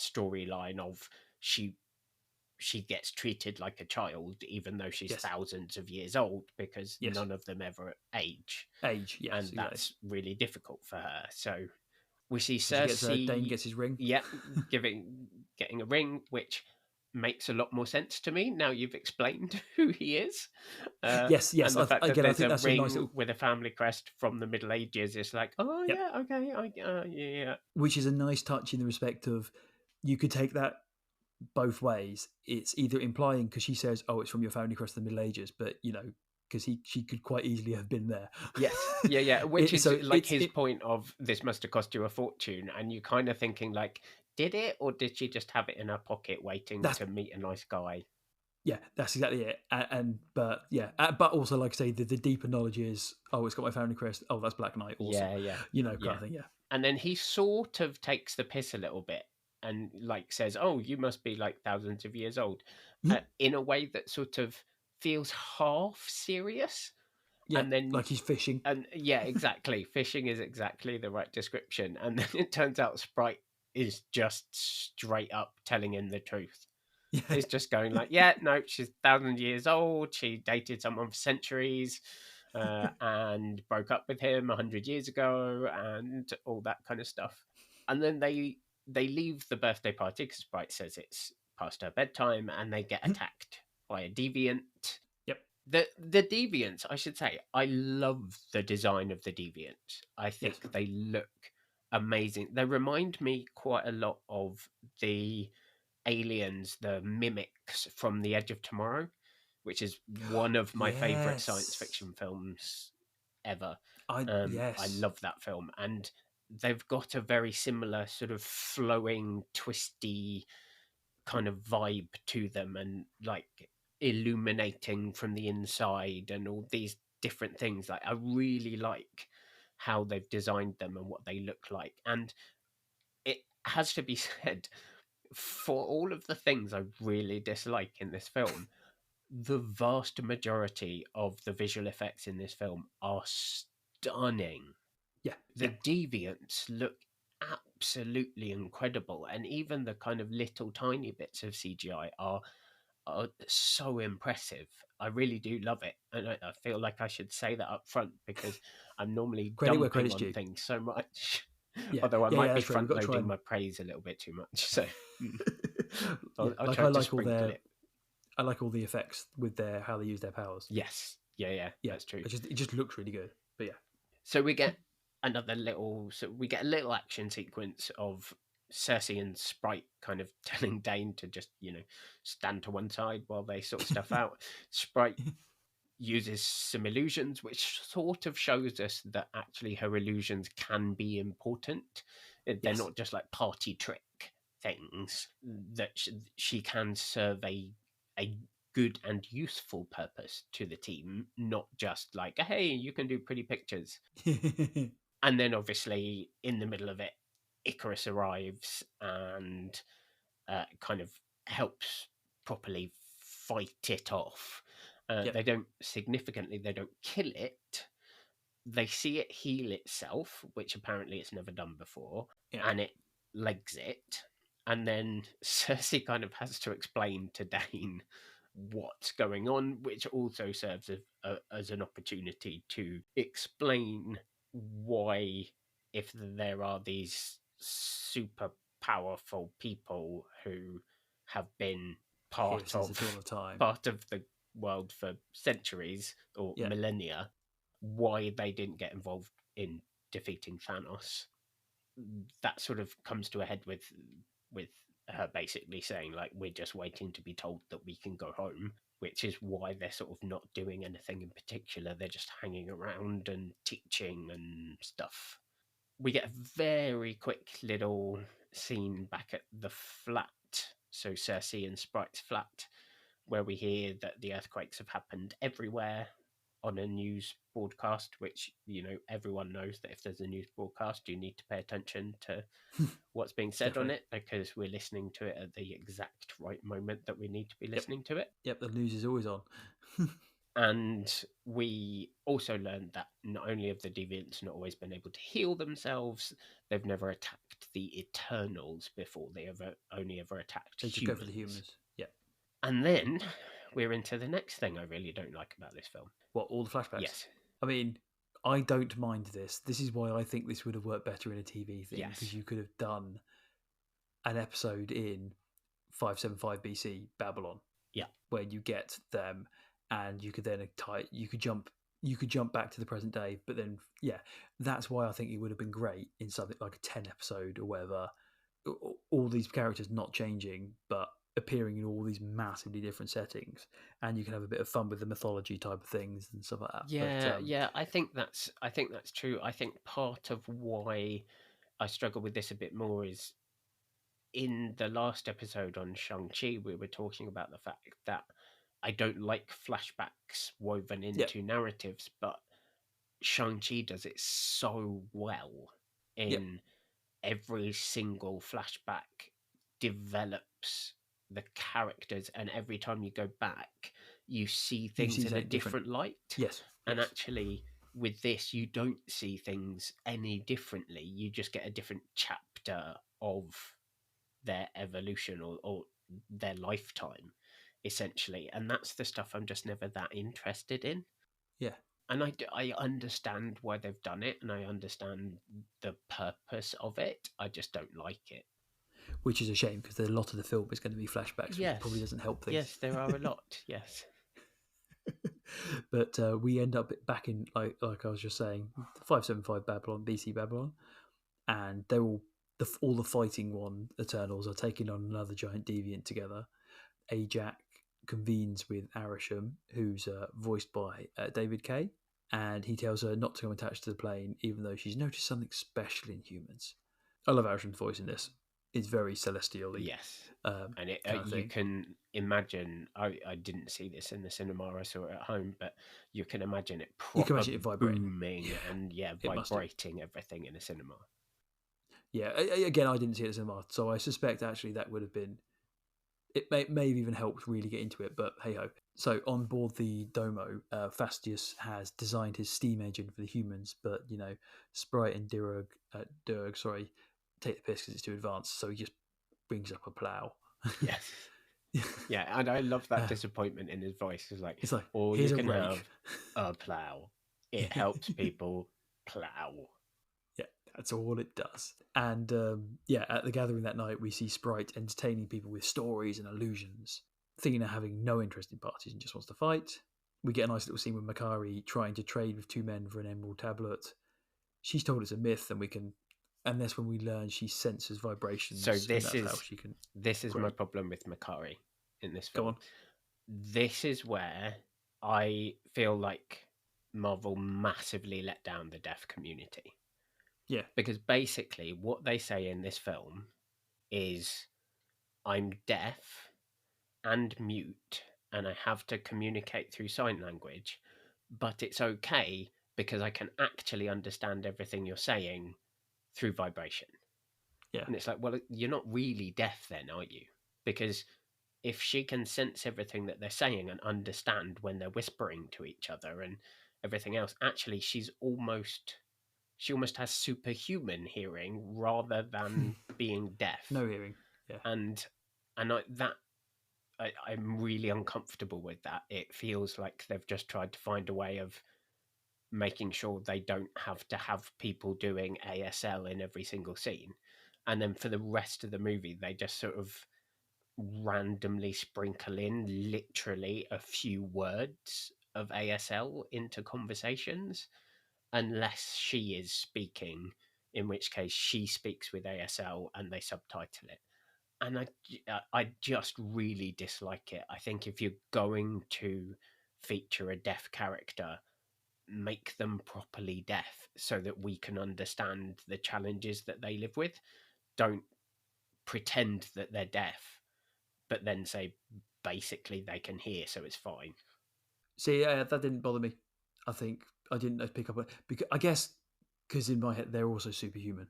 storyline of she gets treated like a child, even though she's Yes. thousands of years old, because Yes. none of them ever age. Age. Yes. And Exactly. that's really difficult for her. So we see So she gets Dane Cersei, gets his ring. yeah, getting a ring, which makes a lot more sense to me now you've explained who he is. Yes. Yes. And the fact that Again, I there's think a that's a nice ring little. with a family crest from the Middle Ages. It's like, oh Yep. yeah, okay, yeah. Which is a nice touch in the respect of, you could take that both ways. It's either implying, because she says, "Oh, it's from your family crest of the Middle Ages," but because she could quite easily have been there. Yes, yeah. Which is So like his point of this must have cost you a fortune, and you kind of thinking like, did it, or did she just have it in her pocket waiting that's to meet a nice guy? yeah, that's exactly it. But yeah, but also, like I say, the deeper knowledge is, oh, it's got my family crest. Oh, that's Black Knight. Awesome. Yeah. Kind of thing. Yeah. And then he sort of takes the piss a little bit and like says, "Oh, you must be like thousands of years old," in a way that sort of feels half serious. Yeah, And then like he's fishing. And yeah, exactly. Fishing is exactly the right description. And then it turns out Sprite is just straight up telling him the truth. Yeah. It's just going like, yeah, no, she's 1,000 years old. She dated someone for centuries and broke up with him 100 years ago and all that kind of stuff. And then they leave the birthday party because Sprite says it's past her bedtime, and they get attacked by a deviant. Yep. The deviants, I should say, I love the design of the deviants. I think Yes. they look amazing. They remind me quite a lot of the aliens, the mimics from The Edge of Tomorrow, which is one of my favorite science fiction films ever. I love that film, and they've got a very similar sort of flowing, twisty kind of vibe to them, and like illuminating from the inside and all these different things. Like, I really like how they've designed them and what they look like. And it has to be said, for all of the things I really dislike in this film, the vast majority of the visual effects in this film are stunning. Yeah. The deviants look absolutely incredible, and even the kind of little tiny bits of CGI are so impressive. I really do love it, and I feel like I should say that up front because I'm normally Credit where dumping credit's on due. things so much. Yeah. Although I might be That's true. We've got front to try loading and my praise a little bit too much, so yeah, I'll like try I to like all sprinkle their it. I like all the effects with how they use their powers. Yes, Yeah, Yeah, that's true. it just looks really good. But yeah, So we get a little action sequence of Cersei and Sprite kind of telling Dane to just, stand to one side while they sort stuff out. Sprite uses some illusions, which sort of shows us that actually her illusions can be important. They're yes. not just like party trick things, that she can serve a good and useful purpose to the team, not just like, hey, you can do pretty pictures. And then obviously in the middle of it, Icarus arrives and kind of helps properly fight it off. Yep. They don't kill it. They see it heal itself, which apparently it's never done before, Yeah. and it legs it. And then Cersei kind of has to explain to Dane what's going on, which also serves as an opportunity to explain why, if there are these super powerful people who have been Here since the dawn of time. part of the world for centuries or millennia, why they didn't get involved in defeating Thanos. That sort of comes to a head with her basically saying, like, we're just waiting to be told that we can go home, which is why they're sort of not doing anything in particular. They're just hanging around and teaching and stuff. We get a very quick little scene back at the flat, so Cersei and Sprite's flat, where we hear that the earthquakes have happened everywhere on a news broadcast, which, everyone knows that if there's a news broadcast, you need to pay attention to what's being said on it, because we're listening to it at the exact right moment that we need to be listening to it. Yep, the news is always on. And we also learned that not only have the deviants not always been able to heal themselves, they've never attacked the Eternals before. They only ever attacked They just humans. go for the humans. Yeah. And then we're into the next thing I really don't like about this film. What, all the flashbacks? Yes. I mean, I don't mind this. This is why I think this would have worked better in a TV thing, because you could have done an episode in 575 BC Babylon. Yeah. Where you get them, and you could then you could jump back to the present day, but then that's why I think it would have been great in something like a 10 episode or whatever. All these characters not changing, but appearing in all these massively different settings, and you can have a bit of fun with the mythology type of things and stuff like that. Yeah, I think that's true. I think part of why I struggle with this a bit more is, in the last episode on Shang-Chi, we were talking about the fact that I don't like flashbacks woven into narratives, but Shang-Chi does it so well. In every single flashback develops the characters, and every time you go back, you see things in a different light. Yes. And actually, with this, you don't see things any differently. You just get a different chapter of their evolution or their lifetime, essentially. And that's the stuff I'm just never that interested in. Yeah. And I understand why they've done it, and I understand the purpose of it. I just don't like it. Which is a shame, because a lot of the film is going to be flashbacks, which probably doesn't help things. Yes, there are a lot, yes. But we end up back in, like I was just saying, 575 Babylon, BC Babylon, and they're all the fighting one Eternals are taking on another giant deviant together. Ajak convenes with Areshem, who's voiced by David Kay, and he tells her not to come attached to the plane, even though she's noticed something special in humans. I love Areshem's voice in this. It's very celestial-y. Yes. And you can imagine, I didn't see this in the cinema, I saw it at home, but you can imagine it booming and vibrating everything in a cinema. Yeah, again, I didn't see it in the cinema, so I suspect actually that would have been, it may have even helped really get into it, but hey-ho. So on board the Domo, Fastius has designed his steam engine for the humans, but, Sprite and Durg, take the piss because it's too advanced, so he just brings up a plough. Yes. Yeah, and I love that disappointment in his voice. It's like, or you can have a plough. It helps people plough. Yeah, that's all it does. And at the gathering that night, we see Sprite entertaining people with stories and illusions. Athena having no interest in parties and just wants to fight. we get a nice little scene with Makkari trying to trade with two men for an emerald tablet. She's told it's a myth, and that's when we learn she senses So vibrations, and that's how she can. this is my Great, problem with Makkari in this go film. on. This is where I feel like Marvel massively let down the deaf community. Yeah, Because basically what they say in this film is I'm deaf and mute and I have to communicate through sign language, but it's okay because I can actually understand everything you're saying through vibration. yeah, And it's like, well, you're not really deaf then, are you? Because if she can sense everything that they're saying and understand when they're whispering to each other and everything else, actually she almost has superhuman hearing rather than being deaf. no hearing. Yeah, And I'm really uncomfortable with that. It feels like they've just tried to find a way of making sure they don't have to have people doing ASL in every single scene. And then for the rest of the movie, they just sort of randomly sprinkle in literally a few words of ASL into conversations, unless she is speaking, in which case she speaks with ASL and they subtitle it. And I just really dislike it. I think if you're going to feature a deaf character, make them properly deaf so that we can understand the challenges that they live with. Don't pretend that they're deaf, but then say basically they can hear, so it's fine. see, that didn't bother me. I think I didn't pick up on because I guess because in my head they're also superhuman.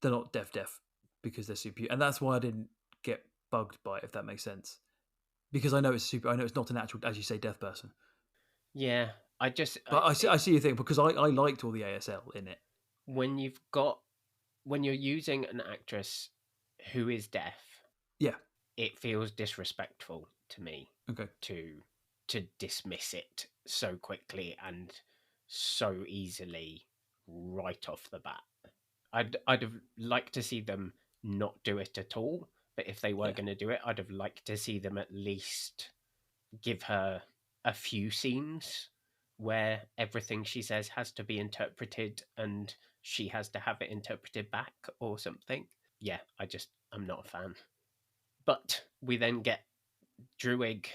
They're not deaf because they're superhuman, and that's why I didn't get bugged by it. If that makes sense, because I know it's super. I know it's not an actual, as you say, deaf person. Yeah, But I see your thing because I liked all the ASL in it. when you're using an actress who is deaf, Yeah. it feels disrespectful to me Okay. to dismiss it so quickly and so easily right off the bat. I'd have liked to see them not do it at all, but if they were Yeah. going to do it, I'd have liked to see them at least give her a few scenes where everything she says has to be interpreted and she has to have it interpreted back or something. Yeah, I'm not a fan. But we then get Druig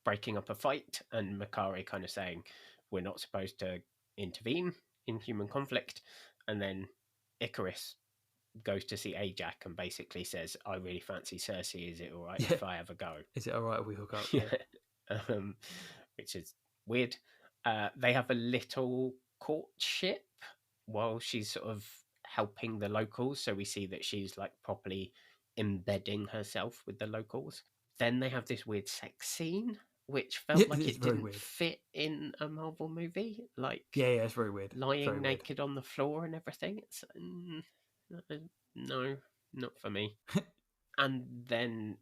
breaking up a fight and Makkari kind of saying we're not supposed to intervene in human conflict, and then Icarus goes to see Ajax and basically says, I really fancy Cersei, is it all right Yeah. if I have a go? Is it all right if we hook up? Yeah. Which is weird. They have a little courtship while she's sort of helping the locals, so we see that she's like properly embedding herself with the locals. Then they have this weird sex scene, which Yeah. felt like It's it very didn't weird. fit in a Marvel movie, like Yeah. Yeah. It's very weird. lying Very weird. naked on the floor and everything. It's no, not for me. And then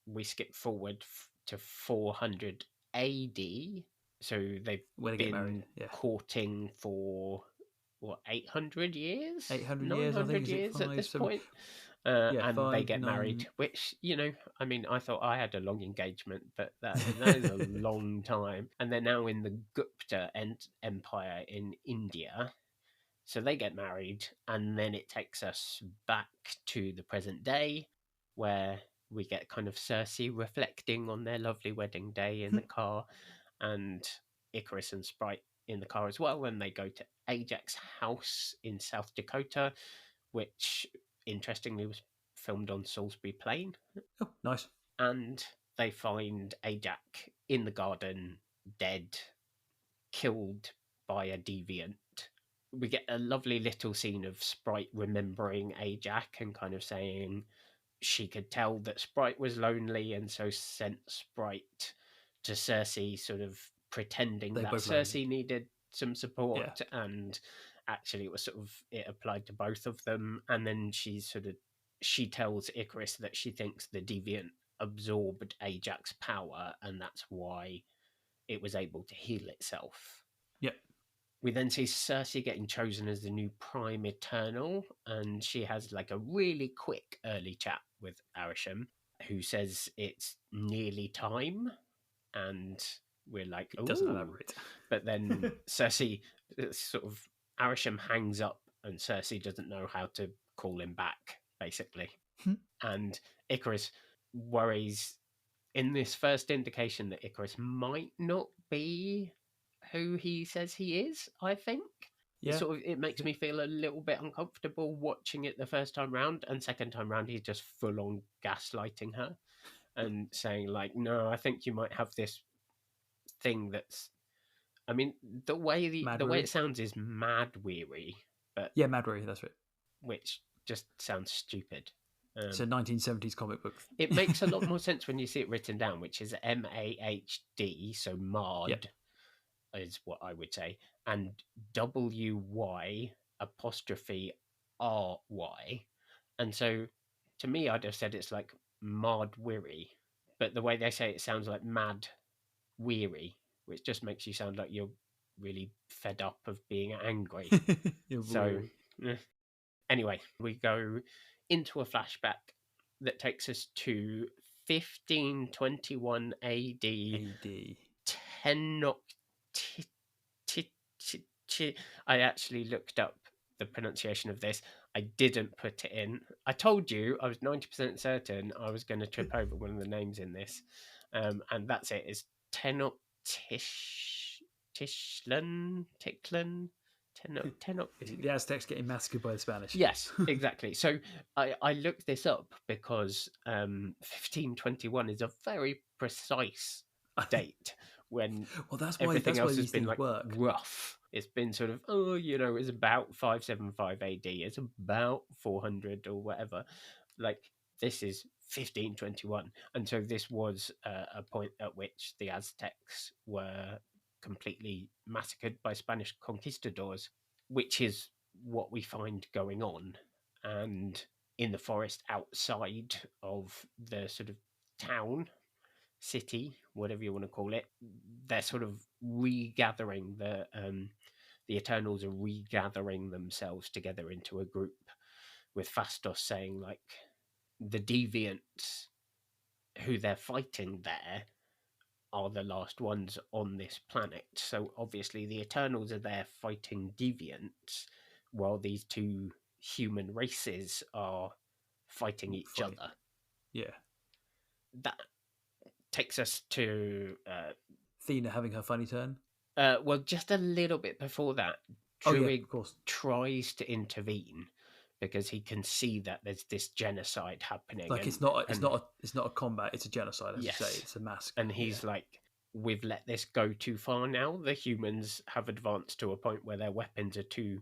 we skip forward to 400 AD. So they've When they get married. been Yeah. courting for what, 800 years, 800 years. I think 900 is it years at five this seven? point. Yeah. And they Five get married, nine. which, I mean, I thought I had a long engagement, but that is a long time. And they're now in the Gupta Empire in India. So they get married, and then it takes us back to the present day, where we get kind of Cersei reflecting on their lovely wedding day in the car, and Icarus and Sprite in the car as well. And they go to Ajax's house in South Dakota, which interestingly was filmed on Salisbury Plain. Oh, nice. And they find Ajax in the garden, dead, killed by a deviant. We get a lovely little scene of Sprite remembering Ajax and kind of saying she could tell that Sprite was lonely and so sent Sprite to Cersei, sort of pretending They're that both lonely. Cersei needed some Yeah. support, and actually it was sort of, it applied to both of them. And then she tells Icarus that she thinks the deviant absorbed Ajax's power, and that's why it was able to heal itself. Yeah. We then see Cersei getting chosen as the new Prime Eternal, and she has like a really quick early chat with Areshem, who says it's nearly time, and we're like, It doesn't ooh. elaborate. But then Cersei sort of Areshem hangs up, and Cersei doesn't know how to call him back, basically. And Icarus worries in this first indication that Icarus might not be who he says he is, I think. Yeah. It makes me feel a little bit uncomfortable watching it the first time round, and second time round he's just full on gaslighting her and saying like, no, I think you might have this thing that's, I mean, the way it sounds is mad weary, but yeah, mad weary, that's right. Which just sounds stupid. It's a 1970s comic book. It makes a lot more sense when you see it written down, which is MAHD, so Mard is what I would say, and WY apostrophe RY. And so to me, I'd have said it's like Mard weary, but the way they say it sounds like mad weary, which just makes you sound like you're really fed up of being angry. So anyway, we go into a flashback that takes us to 1521 AD. I actually looked up the pronunciation of this. I didn't put it in. I told you I was 90% certain I was going to trip over one of the names in this. And that's it. It's Tenochtitlan. The Aztecs getting massacred by the Spanish. Yes, exactly. So I looked this up because 1521 is a very precise date when that's everything why else has these been things like work. rough. It's been sort of, it's about 575 AD. It's about 400 or whatever. Like this is 1521. And so this was a point at which the Aztecs were completely massacred by Spanish conquistadors, which is what we find going on. And in the forest outside of the sort of town, city, whatever you want to call it, they're sort of regathering the Eternals are regathering themselves together into a group, with Fastos saying like the deviants who they're fighting there are the last ones on this planet. So obviously the Eternals are there fighting deviants while these two human races are fighting each other. Yeah. That takes us to Athena having her funny turn. Well, just a little bit before that, Druig of course, tries to intervene because he can see that there's this genocide happening. Like it's not a combat; it's a genocide. As you say, it's a massacre. And he's like, "We've let this go too far now. The humans have advanced to a point where their weapons are too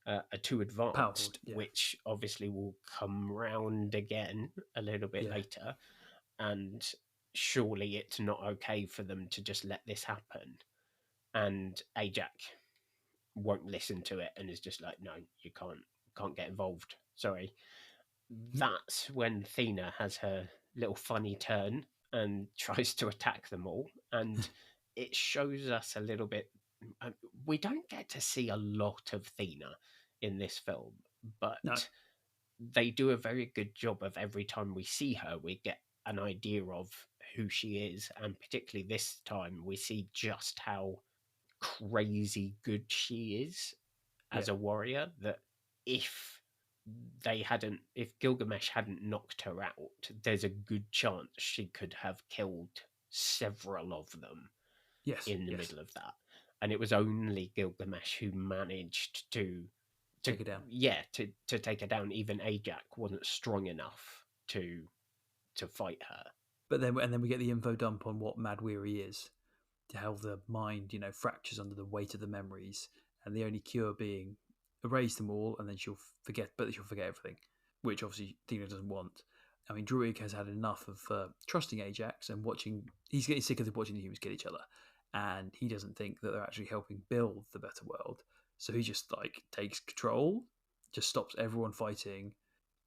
advanced, powerful, which obviously will come round again a little bit later. And surely it's not okay for them to just let this happen." And Ajax won't listen to it and is just like, no, you can't get involved. Sorry. That's when Athena has her little funny turn and tries to attack them all. And it shows us a little bit. We don't get to see a lot of Athena in this film, but they do a very good job of every time we see her, we get an idea of who she is. And particularly this time, we see just how crazy good she is as a warrior, that if Gilgamesh hadn't knocked her out, there's a good chance she could have killed several of them in the middle of that. And it was only Gilgamesh who managed to take her down. To take her down. Even Ajax wasn't strong enough to fight her. But then we get the info dump on what Mad Weary is, how the mind, fractures under the weight of the memories, and the only cure being erase them all, and then she'll forget everything, which obviously Athena doesn't want. I mean, Druig has had enough of trusting Ajax and watching. He's getting sick of watching the humans kill each other, and he doesn't think that they're actually helping build the better world. So he just takes control, just stops everyone fighting,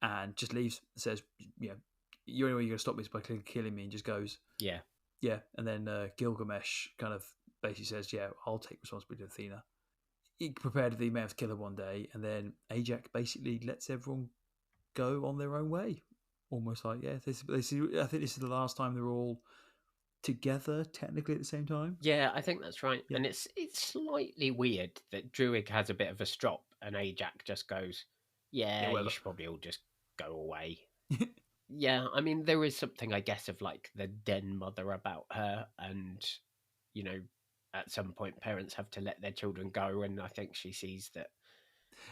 and just leaves. Says, the only way you're going to stop me is by killing me, and just goes. Yeah, and then Gilgamesh kind of basically says, I'll take responsibility of Athena. He prepared that he may have to kill her one day, and then Ajax basically lets everyone go on their own way. Almost like, I think this is the last time they're all together technically at the same time. Yeah, I think that's right. Yeah. And it's slightly weird that Druig has a bit of a strop and Ajax just goes, Yeah, yeah, you whatever. should probably all just go away. Yeah, I mean, there is something, I guess, of like the den mother about her, and you know, at some point, parents have to let their children go, and I think she sees that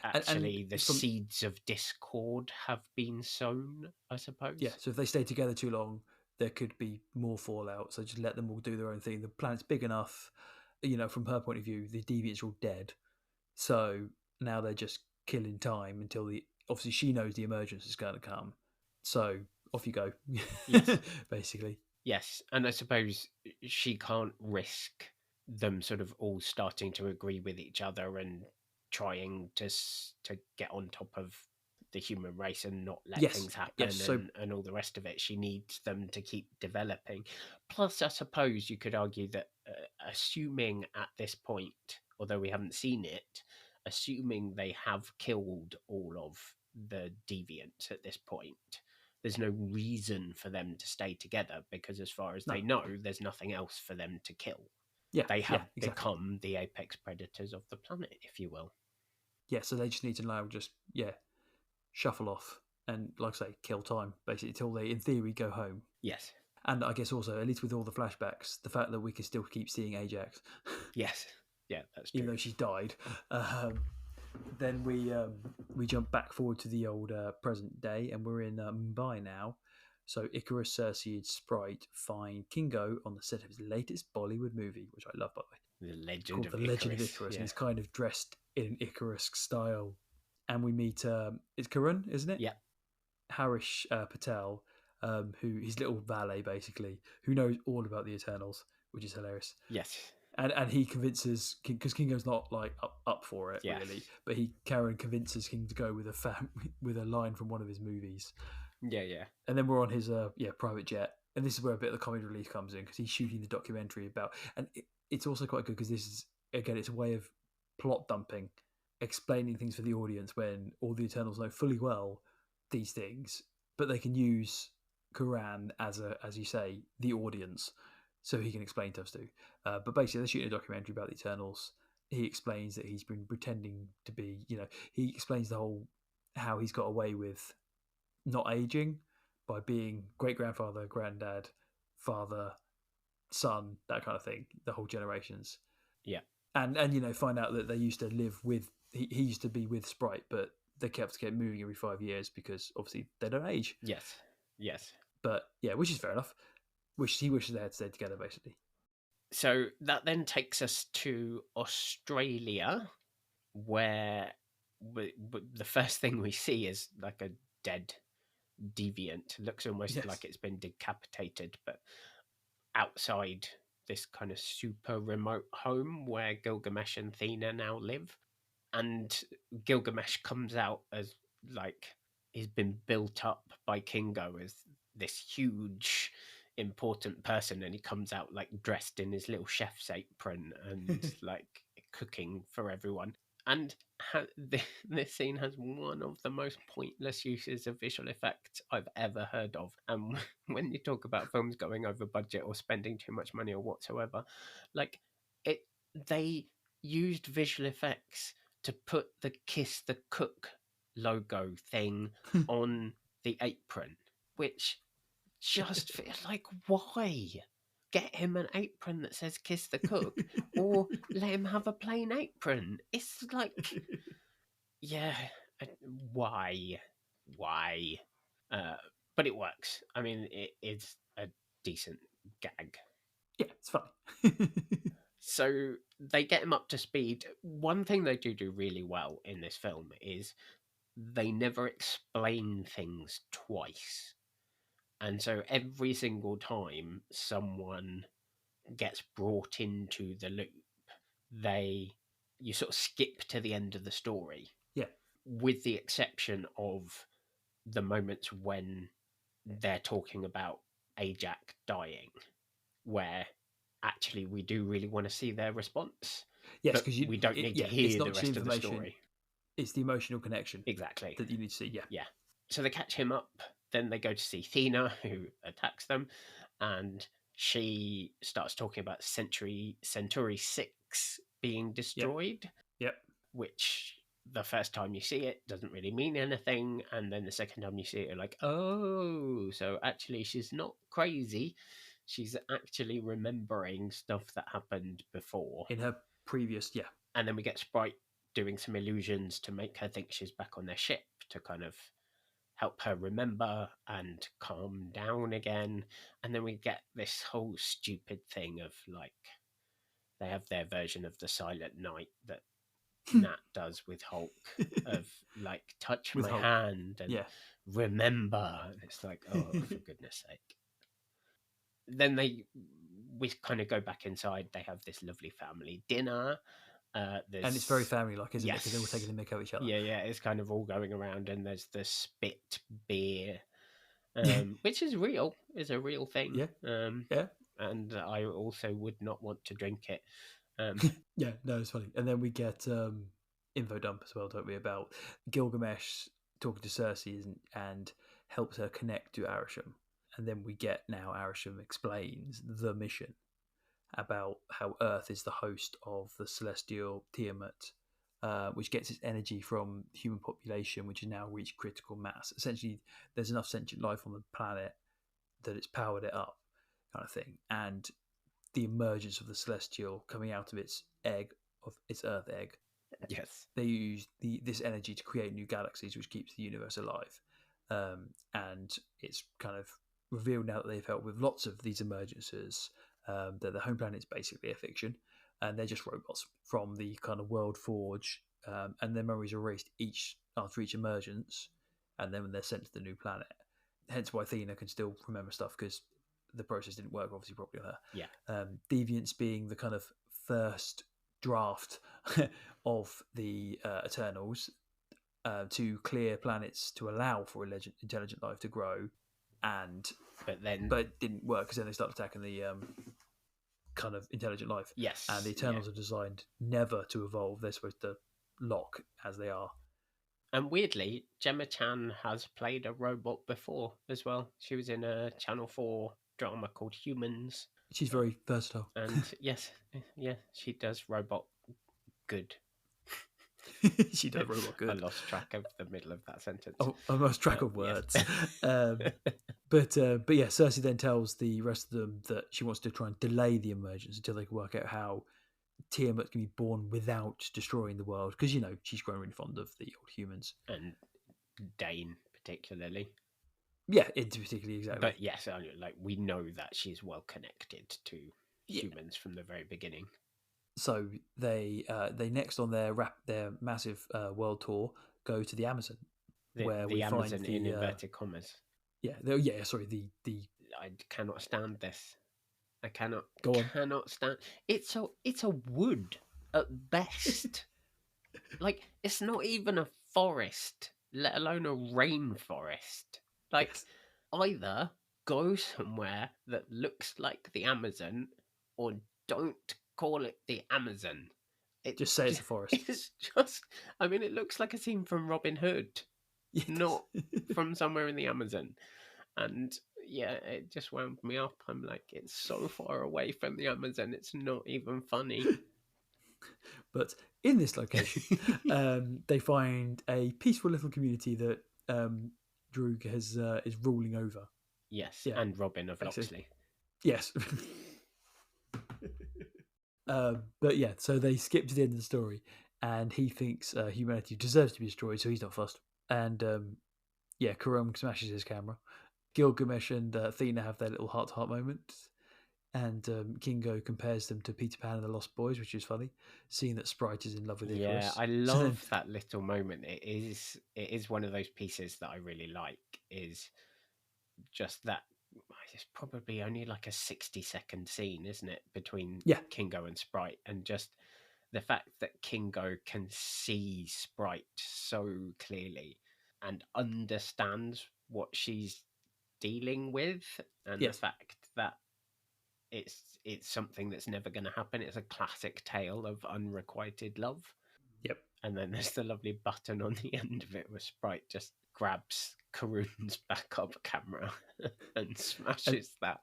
and actually the from seeds of discord have been sown, I yeah, suppose. so if they stay together too long, there could be more fallout. So just let them all do their own thing. The planet's big enough, from her point of view, the deviants are all dead. So now they're just killing time until obviously she knows the emergence is going to come. So off you go, Yes, basically. yes, and I suppose she can't risk them sort of all starting to agree with each other and trying to get on top of the human race and not let Yes, things yes. happen So and all the rest of it. She needs them to keep developing. Plus, I suppose you could argue that assuming at this point, although we haven't seen it, assuming they have killed all of the deviants at this point, there's no reason for them to stay together because, as far as no, they know, there's nothing else for them to kill. yeah, They yeah, have exactly. become the apex predators of the planet, if you will. Yeah, so they just need to now just shuffle off and, like I say, kill time basically until they, in theory, go home. Yes. And I guess also, at least with all the flashbacks, the fact that we can still keep seeing Ajax, Yes. Yeah, that's even true. though she's died, then we jump back forward to the old present day, and we're in Mumbai now. So Icarus, Cersei, and Sprite find Kingo on the set of his latest Bollywood movie, which I love, by the way. The It's Legend called of The Legend of Icarus. Icarus, and Yeah. he's kind of dressed in an Icarus style. And we meet it's Karun, isn't it? Yeah. Harish Patel, who his little valet basically, who knows all about the Eternals, which is hilarious. Yes. And he convinces King, because Kingo's not like up for it Yes. really, but Karen convinces King to go with with a line from one of his movies. Yeah, yeah. And then we're on his private jet, and this is where a bit of the comic relief comes in because he's shooting the documentary about, and it's also quite good because this is, again, it's a way of plot dumping, explaining things for the audience when all the Eternals know fully well these things, but they can use Quran as as you say, the audience, so he can explain stuff too. But basically, they're shooting a documentary about the Eternals. He explains that he's been pretending to be, he explains the whole how he's got away with not aging by being great grandfather, granddad, father, son, that kind of thing, the whole generations. Yeah. And find out that they used to live with, he used to be with Sprite, but they kept moving every 5 years because obviously they don't age. Yes. Yes. But yeah, which is fair enough. He wishes they had stayed together, basically. So that then takes us to Australia, where the first thing we see is like a dead deviant. Looks almost like it's been decapitated, but outside this kind of super remote home where Gilgamesh and Thena now live. And Gilgamesh comes out as like he's been built up by Kingo as this huge important person, and he comes out like dressed in his little chef's apron and like cooking for everyone. And this scene has one of the most pointless uses of visual effects I've ever heard of. And when you talk about films going over budget or spending too much money or whatsoever, like they used visual effects to put the Kiss the Cook logo thing on the apron, which just feels like, why? Get him an apron that says Kiss the Cook, or let him have a plain apron. It's like, yeah, why? Why? But it works. I mean, it is a decent gag. Yeah, it's funny. So they get him up to speed. One thing they do really well in this film is they never explain things twice. And so every single time someone gets brought into the loop, you sort of skip to the end of the story. Yeah. With the exception of the moments when they're talking about Ajax dying, where actually we do really want to see their response. Yes, but because we don't need to it's hear not the just rest of the information, story. it's the emotional connection Exactly. that you need to see. Yeah. So they catch him up, then they go to see Thena, who attacks them, and she starts talking about Centauri 6 being destroyed, Yep. which the first time you see it doesn't really mean anything, and then the second time you see it, you're like, oh, so actually she's not crazy. She's actually remembering stuff that happened before. In her previous, yeah. And then we get Sprite doing some illusions to make her think she's back on their ship to kind of help her remember and calm down again. And then we get this whole stupid thing of like, they have their version of the Silent Night that Nat does with Hulk, of like, touch With my Hulk. hand and Yeah. remember. And it's like, oh, for goodness sake. Then we kind of go back inside. They have this lovely family dinner. And it's very family-like, isn't it? Yes. Because they're all taking the mick of each other. Yeah, it's kind of all going around, and there's the spit beer, which is real, is a real thing. Yeah. Yeah. And I also would not want to drink it. Yeah, no, it's funny. And then we get info dump as well, don't we, about Gilgamesh talking to Cersei and helps her connect to Areshem. And then we get now Areshem explains the mission about how Earth is the host of the celestial Tiamat, which gets its energy from human population, which has now reached critical mass. Essentially, there's enough sentient life on the planet that it's powered it up, kind of thing. And the emergence of the celestial coming out of its egg, of its Earth egg. Yes. They use this energy to create new galaxies, which keeps the universe alive. And it's kind of revealed now that they've helped with lots of these emergences, that the home planet is basically a fiction, and they're just robots from the kind of world forge, and their memories are erased after each emergence, and then when they're sent to the new planet. Hence why Athena can still remember stuff, because the process didn't work obviously properly on her. Yeah. Deviance being the kind of first draft of the Eternals to clear planets to allow for intelligent life to grow, but it didn't work, because then they started attacking the kind of intelligent life. Yes. And the Eternals are designed never to evolve. They're supposed to lock as they are. And weirdly, Gemma Chan has played a robot before as well. She was in a Channel 4 drama called Humans. She's very versatile. And yes, she does robot good. She does robot good. I lost track of the middle of that sentence. Oh, I lost track of words. But yeah, Cersei then tells the rest of them that she wants to try and delay the emergence until they can work out how Tiamat can be born without destroying the world, because she's grown really fond of the old humans, and Dane particularly. Yeah, particularly, exactly. But yes, like, we know that she's well connected to humans from the very beginning. So they next on their massive world tour go to the Amazon, where we Amazon find in inverted commas. Yeah, sorry. The I cannot stand this. I cannot stand. It's a wood at best. Like, it's not even a forest, let alone a rainforest. Like, either go somewhere that looks like the Amazon, or don't call it the Amazon. Just say it's a forest. It's just, I mean, it looks like a scene from Robin Hood, not from somewhere in the Amazon. And yeah, it just wound me up. I'm like, it's so far away from the Amazon, it's not even funny. But in this location, they find a peaceful little community that Droog is ruling over. Yes, and Robin of Locksley. Yes. But yeah, so they skip to the end of the story, and he thinks humanity deserves to be destroyed, so he's not fussed. And Karam smashes his camera. Gilgamesh and Athena have their little heart-to-heart moment, and Kingo compares them to Peter Pan and the Lost Boys, which is funny, seeing that Sprite is in love with Icarus. Yeah, I love that little moment. It is one of those pieces that I really like, is just that. It's probably only like a 60-second scene, isn't it, between Kingo and Sprite, and just the fact that Kingo can see Sprite so clearly and understands what she's dealing with, and the fact that it's something that's never going to happen. It's a classic tale of unrequited love. Yep. And then there's the lovely button on the end of it where Sprite just grabs Karun's backup camera and smashes that.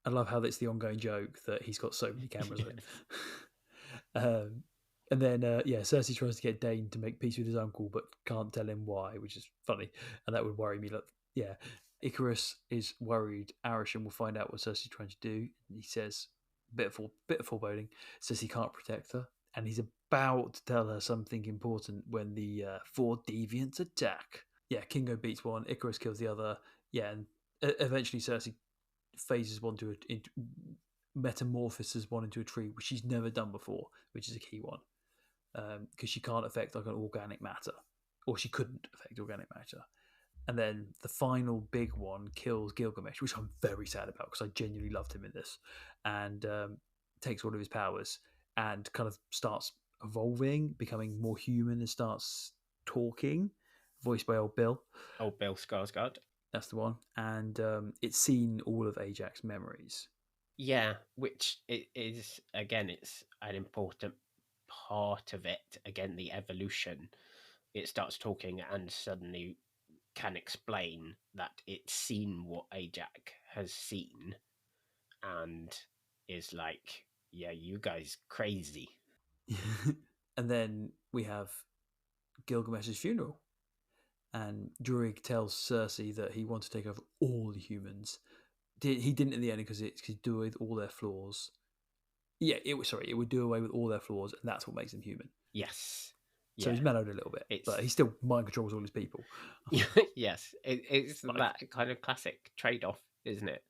I love how that's the ongoing joke that he's got so many cameras on him. And then, Cersei tries to get Dane to make peace with his uncle, but can't tell him why, which is funny. And that would worry me. Like, yeah, Icarus is worried Areshem will find out what Cersei's trying to do. And he says, bit of foreboding, says he can't protect her. And he's about to tell her something important when the four deviants attack. Yeah, Kingo beats one, Icarus kills the other. Yeah, and eventually Cersei phases one metamorphoses one into a tree, which she's never done before, which is a key one, because she can't affect like an organic matter, or she couldn't affect organic matter. And then the final big one kills Gilgamesh, which I'm very sad about because I genuinely loved him in this, and takes all of his powers and kind of starts evolving, becoming more human, and starts talking, voiced by old Bill. Old Bill Skarsgård. That's the one. And it's seen all of Ajax's memories. Yeah, which it is, again, it's an important part of it. Again, the evolution. It starts talking and suddenly can explain that it's seen what Ajax has seen and is like, yeah, you guys crazy. And then we have Gilgamesh's funeral. And Druig tells Cersei that he wants to take over all the humans. He didn't in the end because it could do away with all their flaws. Yeah, it would do away with all their flaws, and that's what makes them human. Yes. So he's mellowed a little bit, but he still mind controls all his people. Yes, it's like, that kind of classic trade-off, isn't it?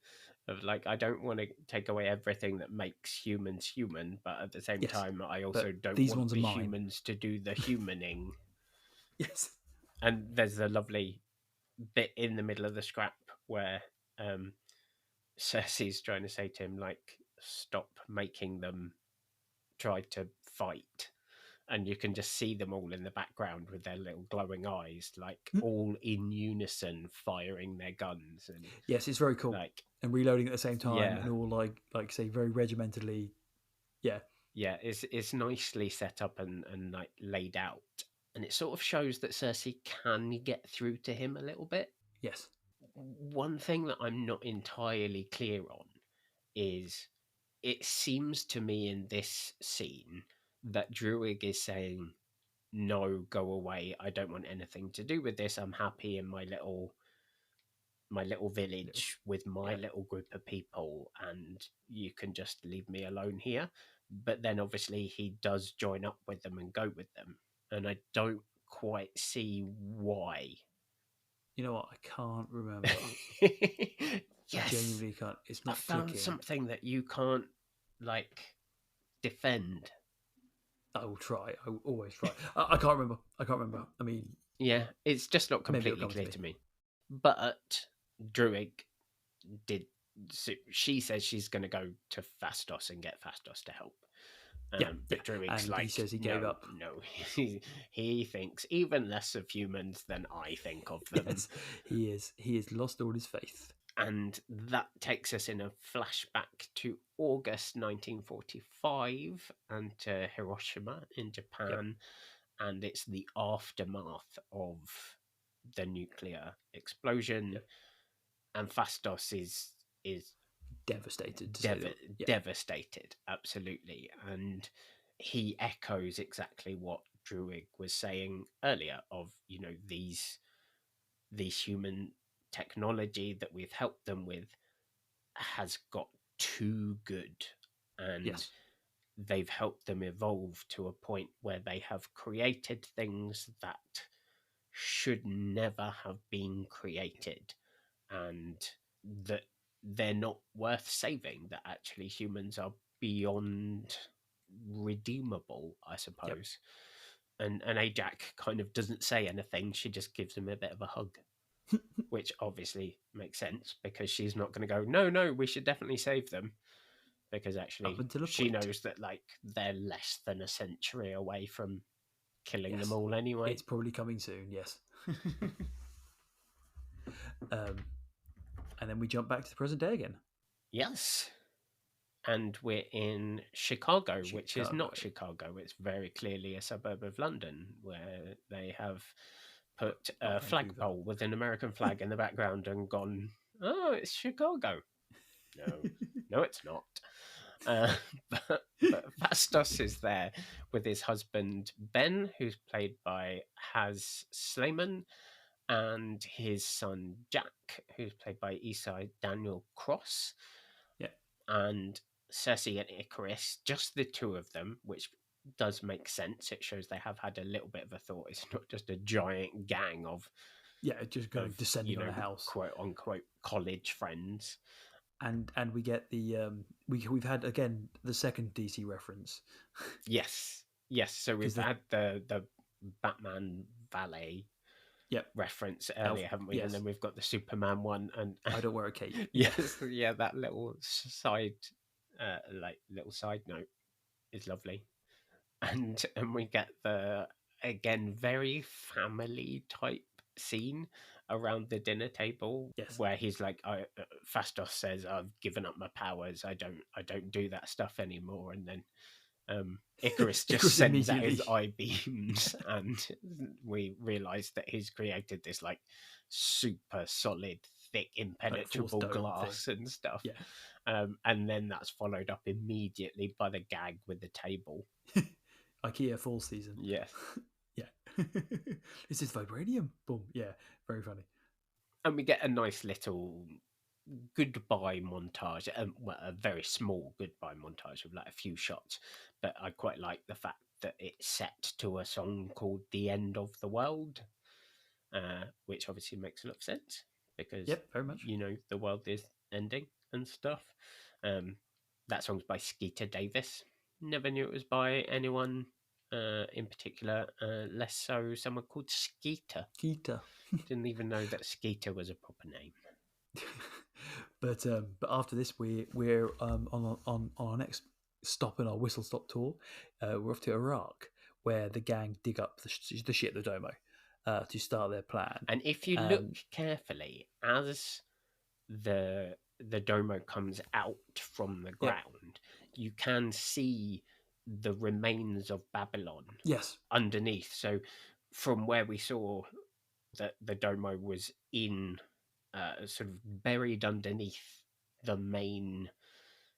Of like, I don't want to take away everything that makes humans human, but at the same time, I also don't want the humans to do the humaning. Yes. And there's the lovely bit in the middle of the scrap where Cersei's trying to say to him, like, stop making them try to fight. And you can just see them all in the background with their little glowing eyes, like all in unison firing their guns. And yes, it's very cool. Like, and reloading at the same time, and all like say very regimentedly. Yeah. Yeah, it's nicely set up and like laid out. And it sort of shows that Cersei can get through to him a little bit. Yes. One thing that I'm not entirely clear on is it seems to me in this scene that Druig is saying, no, go away. I don't want anything to do with this. I'm happy in my little village with my little group of people, and you can just leave me alone here. But then obviously he does join up with them and go with them. And I don't quite see why. You know what? I can't remember. Yes. I genuinely can't. It's not I found clicking. something that you can't, like, defend. I will try. I will always try. I can't remember. I mean... Yeah, it's just not completely clear to me. But Druig did... So she says she's going to go to Fastos and get Fastos to help. But Druig's like, he says he gave up. No, he thinks even less of humans than I think of them. Yes, he is. He has lost all his faith. And that takes us in a flashback to August 1945 and to Hiroshima in Japan. And it's the aftermath of the nuclear explosion. And Fastos is devastated. Devastated, absolutely. And he echoes exactly what Druig was saying earlier of, you know, these human technology that we've helped them with has got too good, and they've helped them evolve to a point where they have created things that should never have been created, and that they're not worth saving, that actually humans are beyond redeemable, I suppose. And Ajax kind of doesn't say anything, she just gives him a bit of a hug. Which obviously makes sense because she's not going to go, no, we should definitely save them. Because actually she knows that like they're less than a century away from killing them all anyway. It's probably coming soon, yes. And then we jump back to the present day again. Yes. And we're in Chicago, which is not Chicago. It's very clearly a suburb of London where they have put a flagpole with an American flag in the background and gone, oh, it's Chicago. No, it's not. Uh, but Fastos is there with his husband Ben, who's played by Haz Slayman, and his son Jack, who's played by Esai Daniel Cross, Yeah. and Cersei and Icarus, just the two of them, which does make sense. It shows they have had a little bit of a thought. It's not just a giant gang of just kind of descending on a house, quote unquote college friends. And we get the we've had again the second DC reference. Yes. So we've had the Batman valet reference earlier, haven't we? Yes. And then we've got the Superman one, and I don't wear a cape. Yes, yeah, that little side note is lovely. And we get the again very family type scene around the dinner table, where he's like, Fastos says, "I've given up my powers. I don't do that stuff anymore." And then Icarus just sends out his eye beams, and we realise that he's created this like super solid, thick, impenetrable glass and stuff. And then that's followed up immediately by the gag with the table. IKEA fall season. Yes. Is this vibranium? Boom. Yeah, very funny. And we get a nice little goodbye montage, a very small goodbye montage of like a few shots, but I quite like the fact that it's set to a song called "The End of the World," which obviously makes a lot of sense because very much. The world is ending and stuff. That song's by Skeeter Davis. Never knew it was by anyone in particular, less so someone called Skeeter. Didn't even know that Skeeter was a proper name. But after this, we're on our next stop in our whistle stop tour. We're off to Iraq, where the gang dig up the ship, the Domo, to start their plan. And if you look carefully, as the Domo comes out from the ground, you can see the remains of Babylon. Underneath. So from where we saw that the Domo was in sort of buried underneath the main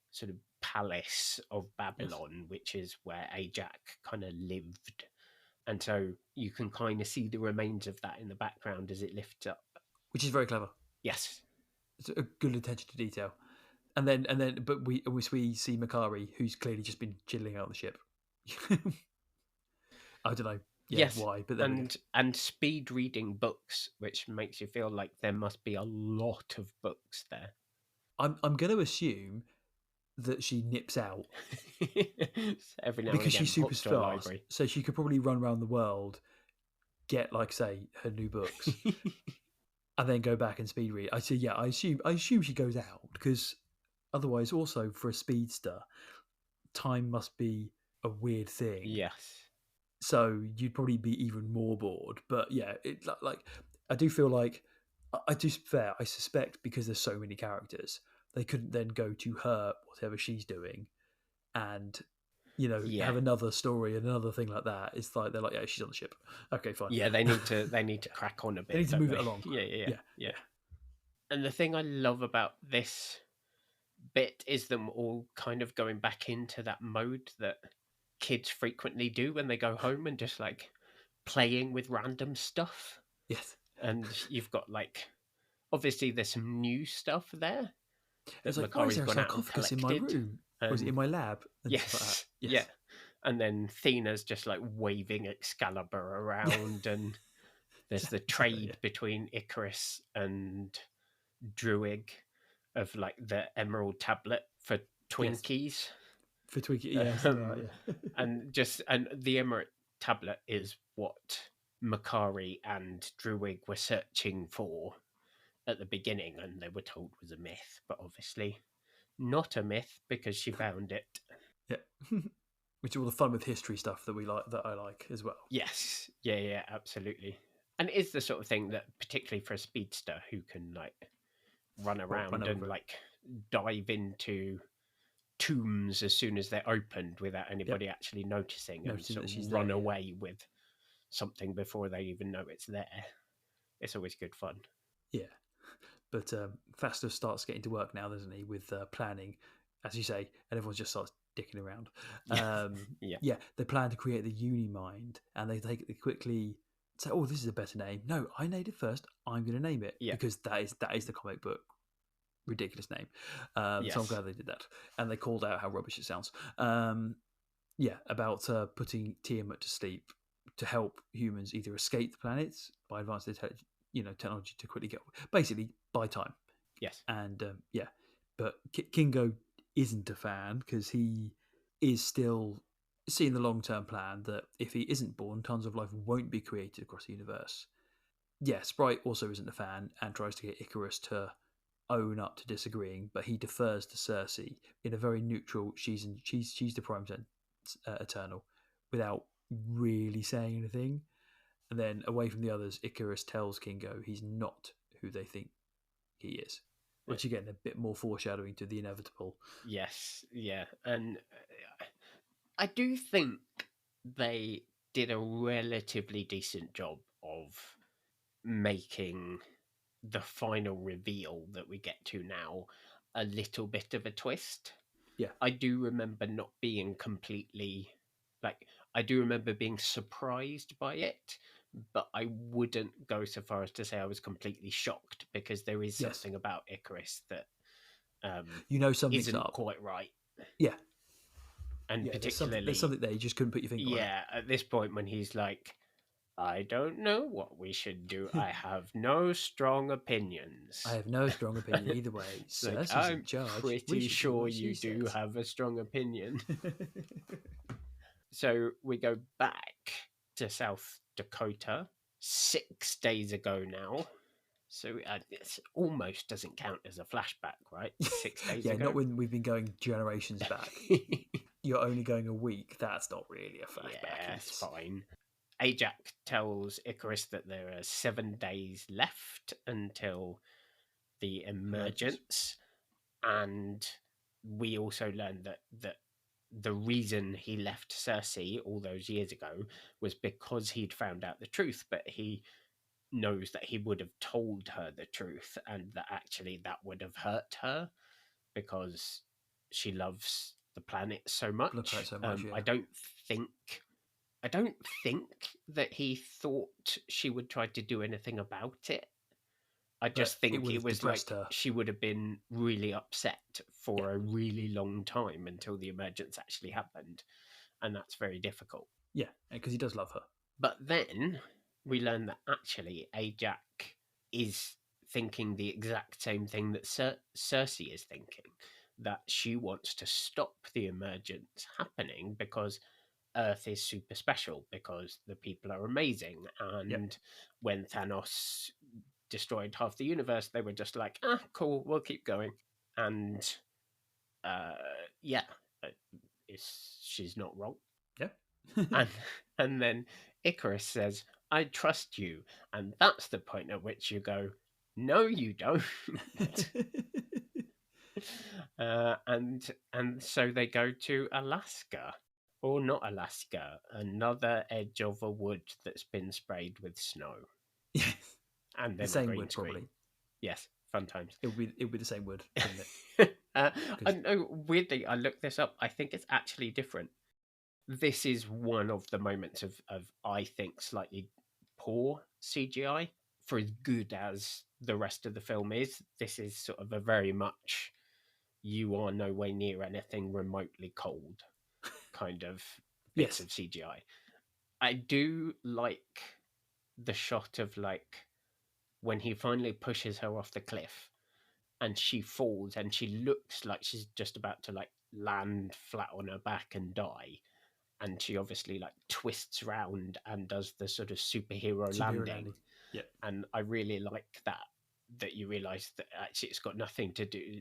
sort of palace of Babylon, which is where Ajak kind of lived. And so you can kind of see the remains of that in the background as it lifts up. Which is very clever. Yes. It's a good attention to detail. And then but we see Makkari, who's clearly just been chilling out on the ship. I don't know why, but and speed reading books, which makes you feel like there must be a lot of books there. I'm going to assume that she nips out every now because and again, she's super fast, so she could probably run around the world, get like say her new books, and then go back and speed read. I assume she goes out because otherwise, also for a speedster, time must be a weird thing. Yes. So you'd probably be even more bored. But yeah, I do feel like I suspect because there's so many characters, they couldn't then go to her, whatever she's doing, and have another story and another thing like that. It's like they're like, she's on the ship. Okay, fine. Yeah, they need to crack on a bit. They need to move it along. Yeah. And the thing I love about this bit is them all kind of going back into that mode that kids frequently do when they go home and just like playing with random stuff. Yes. And you've got like, obviously there's some new stuff there. It's like, why is there a sarcophagus in my room? Or is it in my lab? And yes. Yeah. And then Thena's just like waving Excalibur around and there's the trade between Icarus and Druig of like the emerald tablet for Twinkies. For Twinkies, and the emerald tablet is what Makkari and Druig were searching for at the beginning, and they were told was a myth, but obviously not a myth because she found it. Yeah. Which is all the fun with history stuff that I like as well. Yes. Yeah, absolutely. And it is the sort of thing that, particularly for a speedster who can like run around and like dive into tombs as soon as they're opened without anybody actually noticing and sort of run away with something before they even know it's there. It's always good fun. Yeah. But Fastos starts getting to work now, doesn't he, with planning as you say, and everyone just starts dicking around. Yeah. Yeah, they plan to create the Unimind, and they quickly say, "Oh, this is a better name." No, I named it first. I'm going to name it Yeah. because that is the comic book ridiculous name. So I'm Yes. glad they did that, and they called out how rubbish it sounds. Yeah, about putting Tiamat to sleep to help humans either escape the planets by advanced technology to quickly get, basically buy time. Yes. And yeah, but Kingo isn't a fan because he is still seeing the long-term plan that if he isn't born, tons of life won't be created across the universe. Yeah, Sprite also isn't a fan and tries to get Icarus to own up to disagreeing, but he defers to Cersei in a very neutral. She's the prime eternal, without really saying anything. And then away from the others, Icarus tells Kingo he's not who they think he is, which again a bit more foreshadowing to the inevitable. Yes. Yeah. And I do think they did a relatively decent job of making the final reveal that we get to now a little bit of a twist. Yeah. I do remember not being completely like I do remember being surprised by it, but I wouldn't go so far as to say I was completely shocked because there is Yes. something about Icarus that Something's isn't up. quite right. Yeah. And Yeah, particularly there's something there. You just couldn't put your finger on it. at this point when he's like, I don't know what we should do. I have no strong opinions. I have no strong opinion either way. It's like, Cersei's in I'm charge. We pretty should do sure what she you do says. have a strong opinion. So we go back to South Dakota 6 days ago now. So it almost doesn't count as a flashback, right? 6 days Yeah, ago. not when we've been going generations back. You're only going a week. That's not really a flashback. Yeah, it's fine. Ajax tells Icarus that there are 7 days left until the emergence, and we also learned that the reason he left Cersei all those years ago was because he'd found out the truth, but he knows that he would have told her the truth and that actually that would have hurt her because she loves the planet so much. Yeah. I don't think that he thought she would try to do anything about it. I just think it was like her. she would have been really upset for a really long time until the emergence actually happened. And that's very difficult. Yeah, because he does love her. But then we learn that actually Ajax is thinking the exact same thing that Cersei is thinking, that she wants to stop the emergence happening because Earth is super special, because the people are amazing. And when Thanos destroyed half the universe, they were just like, cool, we'll keep going. And she's not wrong. Yeah. and then Icarus says, I trust you. And that's the point at which you go, no, you don't. And so they go to Alaska. Or not Alaska, another edge of a wood that's been sprayed with snow. Yes. And then the same green wood, screen. probably. Yes, fun times. It would be the same wood, wouldn't it? I know, weirdly, I looked this up. I think it's actually different. This is one of the moments of I think, slightly poor CGI. For as good as the rest of the film is, this is sort of a very much you are nowhere near anything remotely cold kind of bits of CGI. I do like the shot of like when he finally pushes her off the cliff and she falls and she looks like she's just about to like land flat on her back and die, and she obviously like twists round and does the sort of superhero landing. Yeah. And I really like that you realize that actually it's got nothing to do,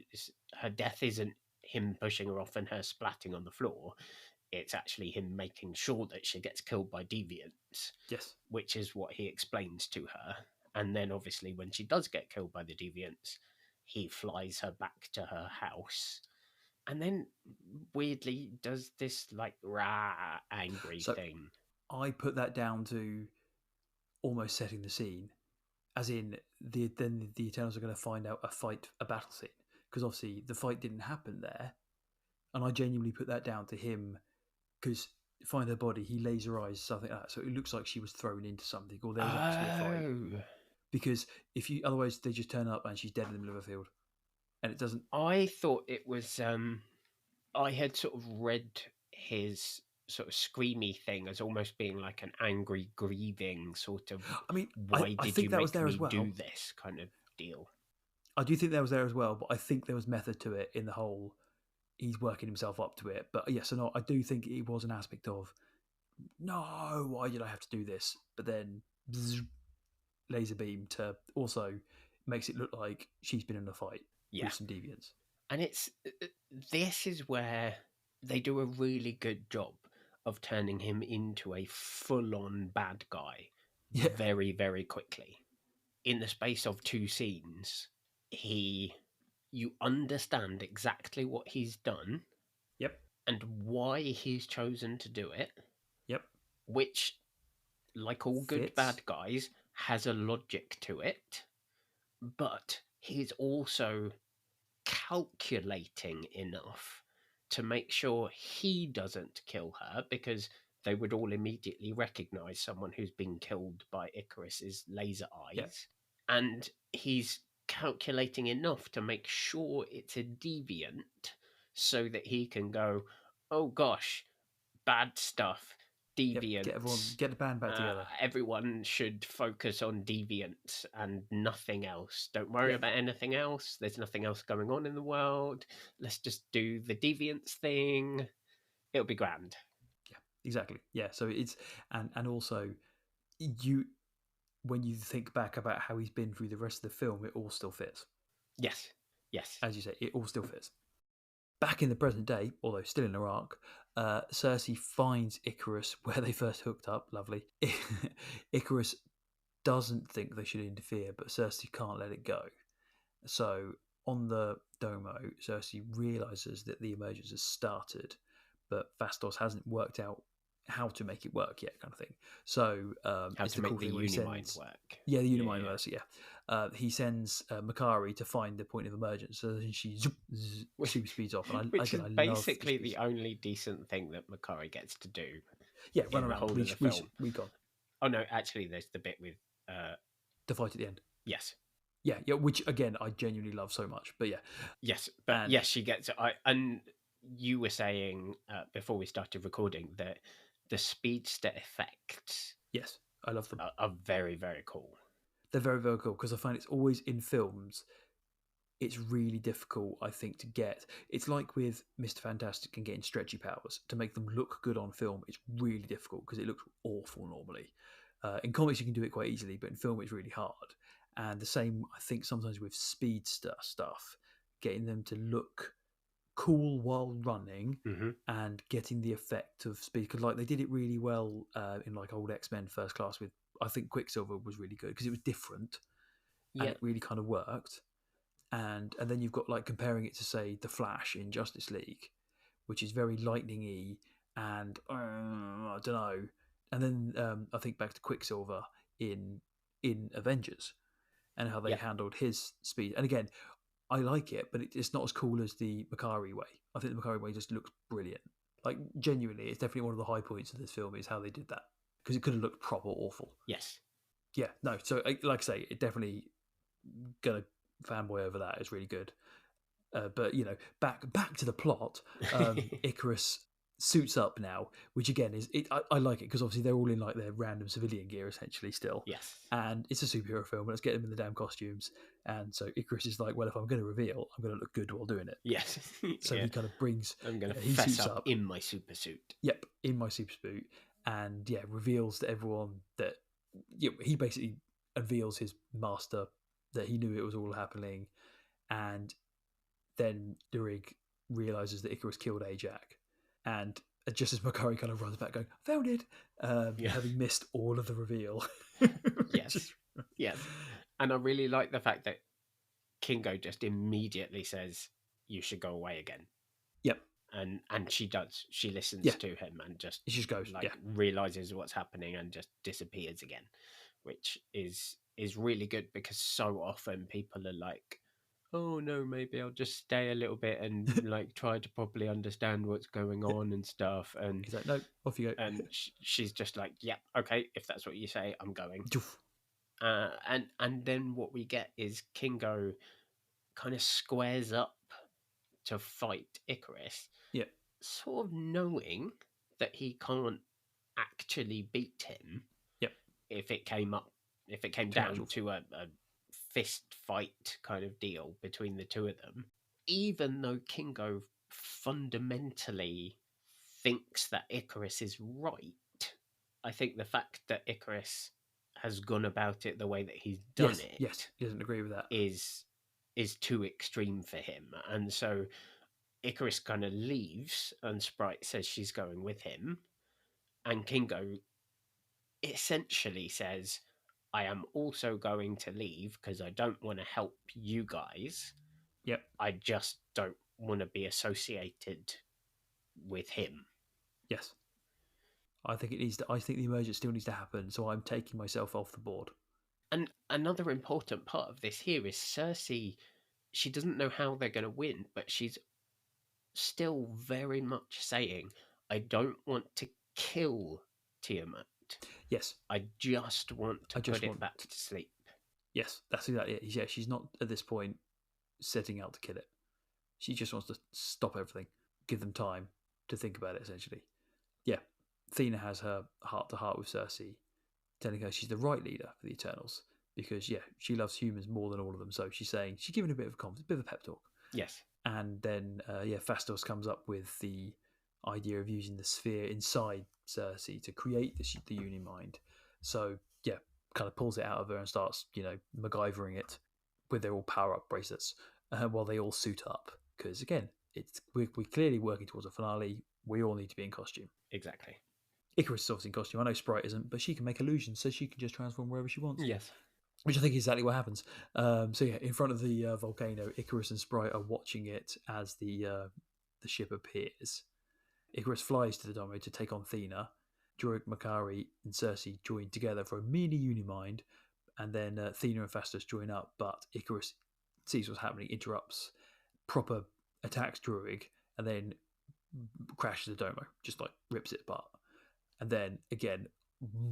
her death isn't him pushing her off and her splatting on the floor. It's actually him making sure that she gets killed by deviants. Yes. Which is what he explains to her. And then obviously when she does get killed by the deviants, he flies her back to her house. And then weirdly does this like angry thing. I put that down to almost setting the scene. As in the Eternals are going to find out a battle scene. Because obviously the fight didn't happen there. And I genuinely put that down to him because find her body, he laser eyes something like that, so it looks like she was thrown into something, or there was actually a fight. Oh, Because if you otherwise they just turn up and she's dead in the middle of a field, and it doesn't. I thought it was. I had sort of read his sort of screamy thing as almost being like an angry, grieving sort of. I mean, Why I did you think that was make there me as well. do this kind of deal? I do think that was there as well, but I think there was method to it in the whole. He's working himself up to it, but yes or no, I do think it was an aspect of no, why did I have to do this? But then bzz, laser beam to also makes it look like she's been in a fight Yeah, with some deviants. and it's this is where they do a really good job of turning him into a full-on bad guy Yeah, very, very quickly. In the space of 2 scenes, you understand exactly what he's done yep, and why he's chosen to do it, yep, which, like all good fits. bad guys, has a logic to it, but he's also calculating enough to make sure he doesn't kill her, because they would all immediately recognize someone who's been killed by Icarus's laser Yep, eyes. And he's calculating enough to make sure it's a deviant so that he can go, oh gosh, bad stuff, yep. Get everyone, deviants. get the band back together. Everyone should focus on deviants and nothing else. Don't worry Yep. about anything else. There's nothing else going on in the world. Let's just do the deviants thing. It'll be grand. Yeah, exactly. Yeah, so it's and also you when you think back about how he's been through the rest of the film, it all still fits. Yes. Yes. As you say, it all still fits. Back in the present day, although still in Iraq, Cersei finds Icarus where they first hooked up. Lovely. Icarus doesn't think they should interfere, but Cersei can't let it go. So on the Domo, Cersei realizes that the emergence has started, but Fastos hasn't worked out how to make it work yet, kind of thing. So How it's to the make cool the thing where he Unimind sends, work. yeah, the Unimind verse, yeah. He sends Makkari to find the point of emergence, so then she super speeds off, and Which is I love basically the only decent thing that Makkari gets to do. yeah, run in the around. whole of the film. We got Oh no, actually, there's the bit with the fight at the end. yes, Yeah, yeah, which again I genuinely love so much. But yeah, yes, but and yes, she gets. And you were saying before we started recording that the speedster effects yes, I love them. are very, very cool. They're very, very cool because I find it's always in films. It's really difficult, I think, to get. It's like with Mr. Fantastic and getting stretchy powers to make them look good on film. It's really difficult because it looks awful normally. In comics, you can do it quite easily, but in film, it's really hard. And the same, I think, sometimes with speedster stuff, getting them to look cool while running Mm-hmm. and getting the effect of speed. Because like they did it really well in like old X-Men First Class with. I think Quicksilver was really good because it was different and Yeah, it really kind of worked. And then you've got like comparing it to say the Flash in Justice League, which is very lightning-y and I don't know. And then I think back to Quicksilver in Avengers and how they yeah, handled his speed. And again, I like it, but it's not as cool as the Makkari way. I think the Makkari way just looks brilliant. Like genuinely, it's definitely one of the high points of this film is how they did that because it could have looked proper awful. yes. Yeah, no. So like I say, it definitely gonna fanboy over that. It's really good. But you know, back to the plot. Icarus suits up now, which again is it. I like it because obviously they're all in like their random civilian gear essentially still, Yes. and it's a superhero film. Let's get them in the damn costumes. And so Icarus is like, well, if I'm going to reveal, I'm going to look good while doing it. Yes. So Yeah. he kind of brings. I'm gonna He fess suits up in my super suit. Yep, in my super suit, and yeah, reveals to everyone that he basically unveils his master that he knew it was all happening, and then Durig realizes that Icarus killed Ajak, and just as Makkari kind of runs back, going, "Found it," having missed all of the reveal. Yes, yes, and I really like the fact that Kingo just immediately says, "You should go away again." Yep, and she does. She listens to him and just it just goes, like realizes what's happening and just disappears again, which is really good because so often people are like, oh no, maybe I'll just stay a little bit and like try to properly understand what's going on and stuff. And He's like, no, off you go. and she's just like, yeah, okay, if that's what you say, I'm going. Doof. And then what we get is Kingo kind of squares up to fight Icarus, Yeah, sort of knowing that he can't actually beat him yep. if it came down Casual. to a fist fight kind of deal between the two of them. Even though Kingo fundamentally thinks that Icarus is right, I think the fact that Icarus has gone about it the way that he's done it Yes, he doesn't agree with that. is too extreme for him. And so Icarus kind of leaves and Sprite says she's going with him. And Kingo essentially says, I am also going to leave because I don't want to help you guys. Yep. I just don't want to be associated with him. Yes. I think the emergence still needs to happen, so I'm taking myself off the board. And another important part of this here is Cersei, she doesn't know how they're going to win, but she's still very much saying, I don't want to kill Tiamat. Yes. I just want to put it back to sleep. Yes, that's exactly it. Yeah, she's not at this point setting out to kill it. She just wants to stop everything, give them time to think about it, essentially. Yeah, Athena has her heart-to-heart with Cersei, telling her she's the right leader for the Eternals, because, yeah, she loves humans more than all of them, so she's giving a bit of confidence, a bit of a pep talk. Yes. And then, Phastos comes up with the idea of using the sphere inside Cersei to create the Unimind. So, yeah, kind of pulls it out of her and starts, MacGyvering it with their all power-up bracelets while they all suit up. Because, again, we're clearly working towards a finale. We all need to be in costume. Exactly. Icarus is obviously in costume. I know Sprite isn't, but she can make illusions, so she can just transform wherever she wants. Yes. Which I think is exactly what happens. So yeah, in front of the volcano, Icarus and Sprite are watching it as the ship appears. Icarus flies to the Domo to take on Athena. Druid, Makkari, and Cersei join together for a mini Unimind, and then Athena and Phastos join up, but Icarus sees what's happening, interrupts, proper attacks Druid, and then crashes the Domo, just like rips it apart. And then, again,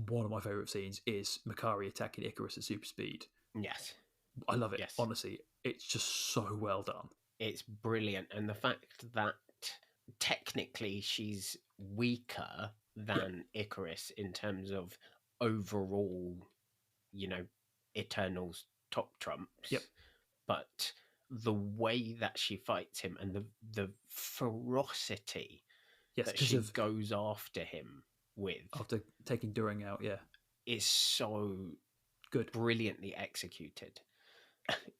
one of my favourite scenes is Makkari attacking Icarus at super speed. Yes. I love it. Yes. Honestly, it's just so well done. It's brilliant. And the fact that technically she's weaker than Icarus in terms of overall, Eternals top trumps. Yep. But the way that she fights him and the ferocity that she goes after him with after taking During out, is so good, brilliantly executed.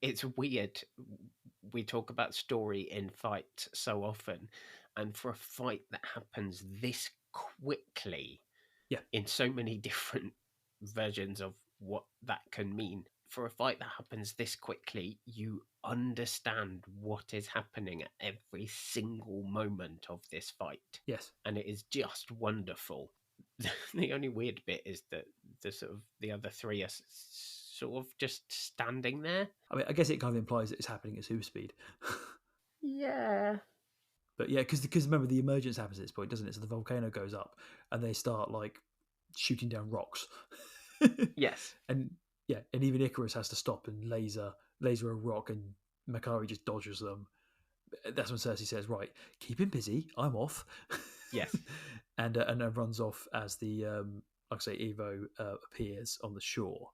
It's weird. We talk about story in fight so often, and for a fight that happens this quickly, in so many different versions of what that can mean, for a fight that happens this quickly, you understand what is happening at every single moment of this fight. Yes. And it is just wonderful. The only weird bit is that the other three are sort of just standing there. I mean, I guess it kind of implies that it's happening at super speed. Yeah. But yeah, because remember, the emergence happens at this point, doesn't it? So the volcano goes up and they start like shooting down rocks. Yes. And even Icarus has to stop and laser a rock, and Makkari just dodges them. That's when Cersei says, right, keep him busy, I'm off. Yes. and then runs off as the, like I say, Evo appears on the shore.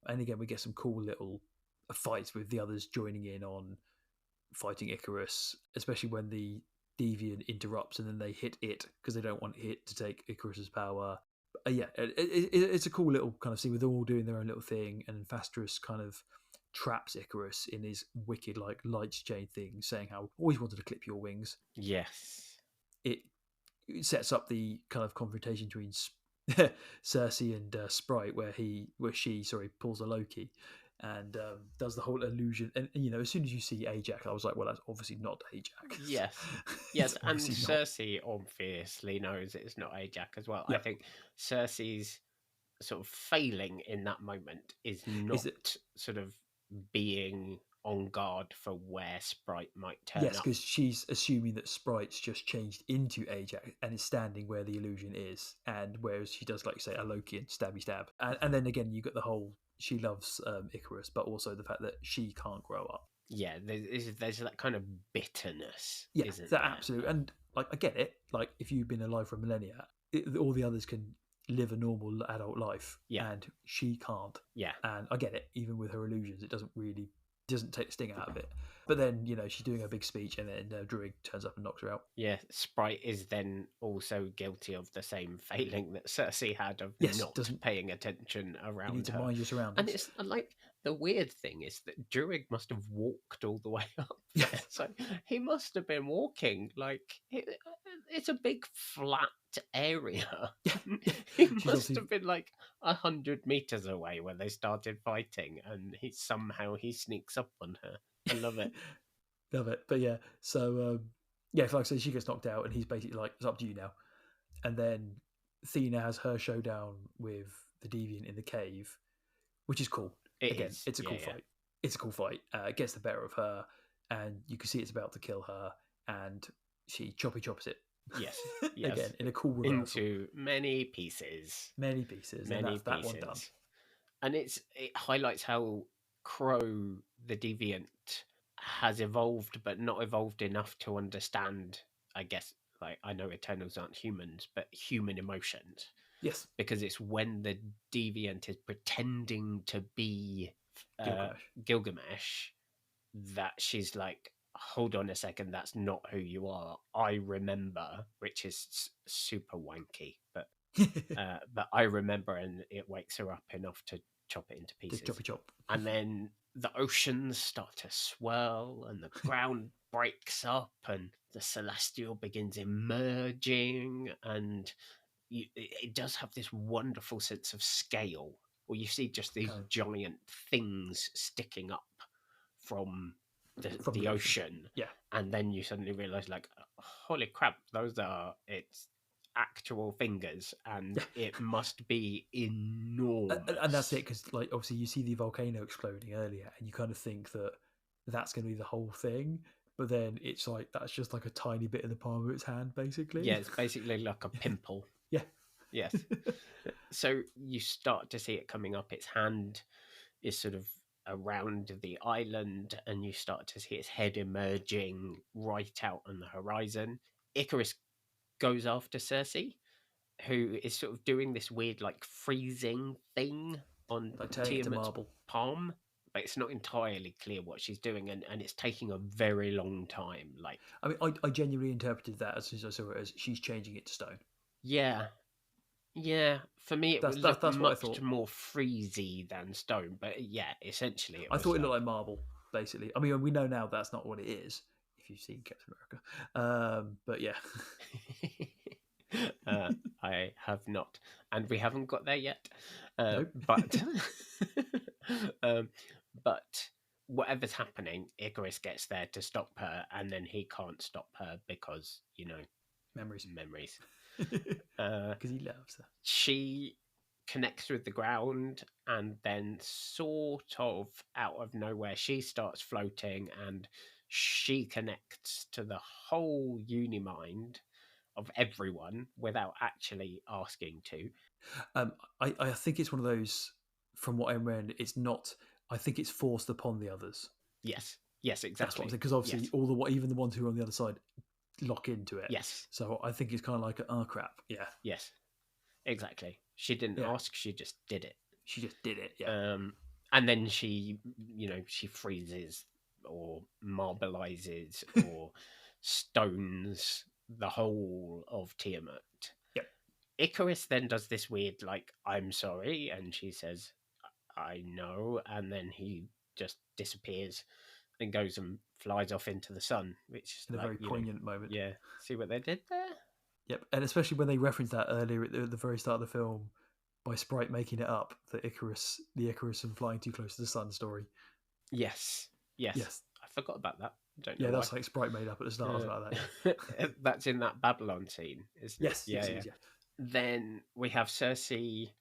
And again, we get some cool little fights with the others joining in on fighting Icarus, especially when the Deviant interrupts and then they hit it because they don't want it to take Icarus's power. It's a cool little kind of scene with them all doing their own little thing, and Phastos kind of traps Icarus in his wicked like light chain thing, saying how always wanted to clip your wings. Yes. It sets up the kind of confrontation between Cersei and Sprite, where she pulls a Loki and does the whole illusion. And as soon as you see Ajax, I was like, well, that's obviously not Ajax. Yes, and Cersei obviously knows it's not Ajax as well. Yep. I think Cersei's sort of failing in that moment is not sort of being on guard for where Sprite might turn Yes, up. because she's assuming that Sprite's just changed into Ajax and is standing where the illusion is, and whereas she does, like you say, a Lokian stabby stab. And then again, you got the whole she loves Icarus, but also the fact that she can't grow up. Yeah, there's that kind of bitterness, Yeah, isn't that there? absolute. And like, I get it. Like, if you've been alive for a millennia, all the others can live a normal adult life, Yeah. and she can't. Yeah. And I get it. Even with her illusions, it doesn't take the sting out of it. But then, she's doing a big speech, and then Druid turns up and knocks her out. Yeah, Sprite is then also guilty of the same failing that Cersei had of Yes, not paying attention around You need to her. mind your surroundings. And it's like, the weird thing is that Druid must have walked all the way up there. So he must have been walking, like, it's a big flat area. He must have been like 100 meters away when they started fighting, and he sneaks up on her. I love it. Love it. But yeah, so like I say, she gets knocked out, and he's basically like, it's up to you now. And then Thena has her showdown with the Deviant in the cave, which is cool. It's a cool fight. It's a cool fight. It gets the better of her, and you can see it's about to kill her, and she chops it. Yes. Again, in a cool reversal. Into many pieces. And that's that one done. And it highlights how Crow, the Deviant, has evolved, but not evolved enough to understand, I guess, like, I know Eternals aren't humans, but human emotions. Yes. Because it's when the Deviant is pretending to be Gilgamesh that she's like, hold on a second, that's not who you are. I remember, which is super wanky, but I remember, and it wakes her up enough to chop it into pieces. Chop. And then the oceans start to swirl, and the ground breaks up, and the celestial begins emerging, and it does have this wonderful sense of scale, where you see just these giant things sticking up from the ocean. Yeah. And then you suddenly realize, like, holy crap, those are its actual fingers, and it must be enormous. And that's it, because, like, obviously you see the volcano exploding earlier, and you kind of think that that's going to be the whole thing, but then it's like, that's just like a tiny bit in the palm of its hand, basically. Yeah, it's basically like a pimple. Yeah. Yes. So you start to see it coming up. Its hand is sort of around the island, and you start to see its head emerging right out on the horizon. Icarus goes after Cersei, who is sort of doing this weird, like, freezing thing on Tiamat's palm, but it's not entirely clear what she's doing, and it's taking a very long time. Like, I mean, I genuinely interpreted that as soon as I saw it as she's changing it to stone. Yeah. For me, it looked much more freezy than stone, but yeah, essentially, I thought it looked like marble, basically. I mean, we know now that's not what it is, if you've seen Captain America. But yeah. I have not, and we haven't got there yet. Nope. But whatever's happening, Icarus gets there to stop her, and then he can't stop her because, memories. Because he loves her. She connects with the ground, and then sort of out of nowhere, she starts floating, and she connects to the whole Unimind of everyone without actually asking to. I think it's one of those, from what I read, it's not, I think it's forced upon the others. Yes, exactly. That's what I'm saying, because obviously even the ones who are on the other side lock into it. Yes. So I think it's kind of like, oh crap, yeah. Yes, exactly. She didn't ask, she just did it. Yeah. And then she, she freezes or marbleizes or stones the whole of Tiamat. Yep. Icarus then does this weird, like, I'm sorry, and she says, I know, and then he just disappears and goes and flies off into the sun, which is a very poignant moment. Yeah. See what they did there? Yep. And especially when they referenced that earlier at the very start of the film by Sprite making it up, the Icarus and flying too close to the sun story. Yes. I forgot about that. Don't know that's like Sprite made up at the start. Like that. That's in that Babylon scene, isn't it? Yes. Then we have Cersei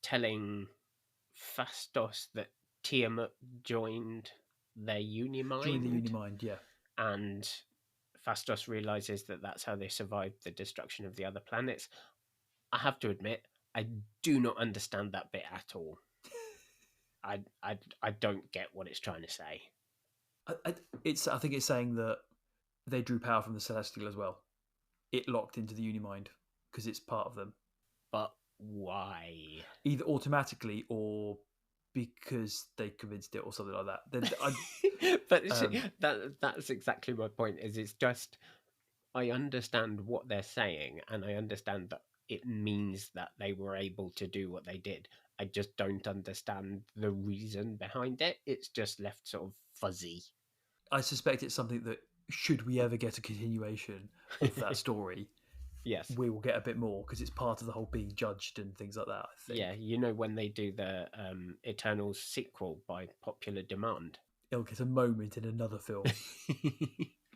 telling Phastos that Tiamat joined their Unimind. Join the Unimind, yeah. And Phastos realizes that that's how they survived the destruction of the other planets. I have to admit, I do not understand that bit at all. I don't get what it's trying to say. I think it's saying that they drew power from the Celestial as well. It locked into the Unimind because it's part of them. But why? Either automatically or because they convinced it or something like that. But that's exactly my point. It's just I understand what they're saying, and I understand that it means that they were able to do what they did. I just don't understand the reason behind it. It's just left sort of fuzzy. I suspect it's something that, should we ever get a continuation of that story, yes, we will get a bit more, because it's part of the whole being judged and things like that, I think. Yeah, when they do the Eternals sequel by popular demand. It'll get a moment in another film.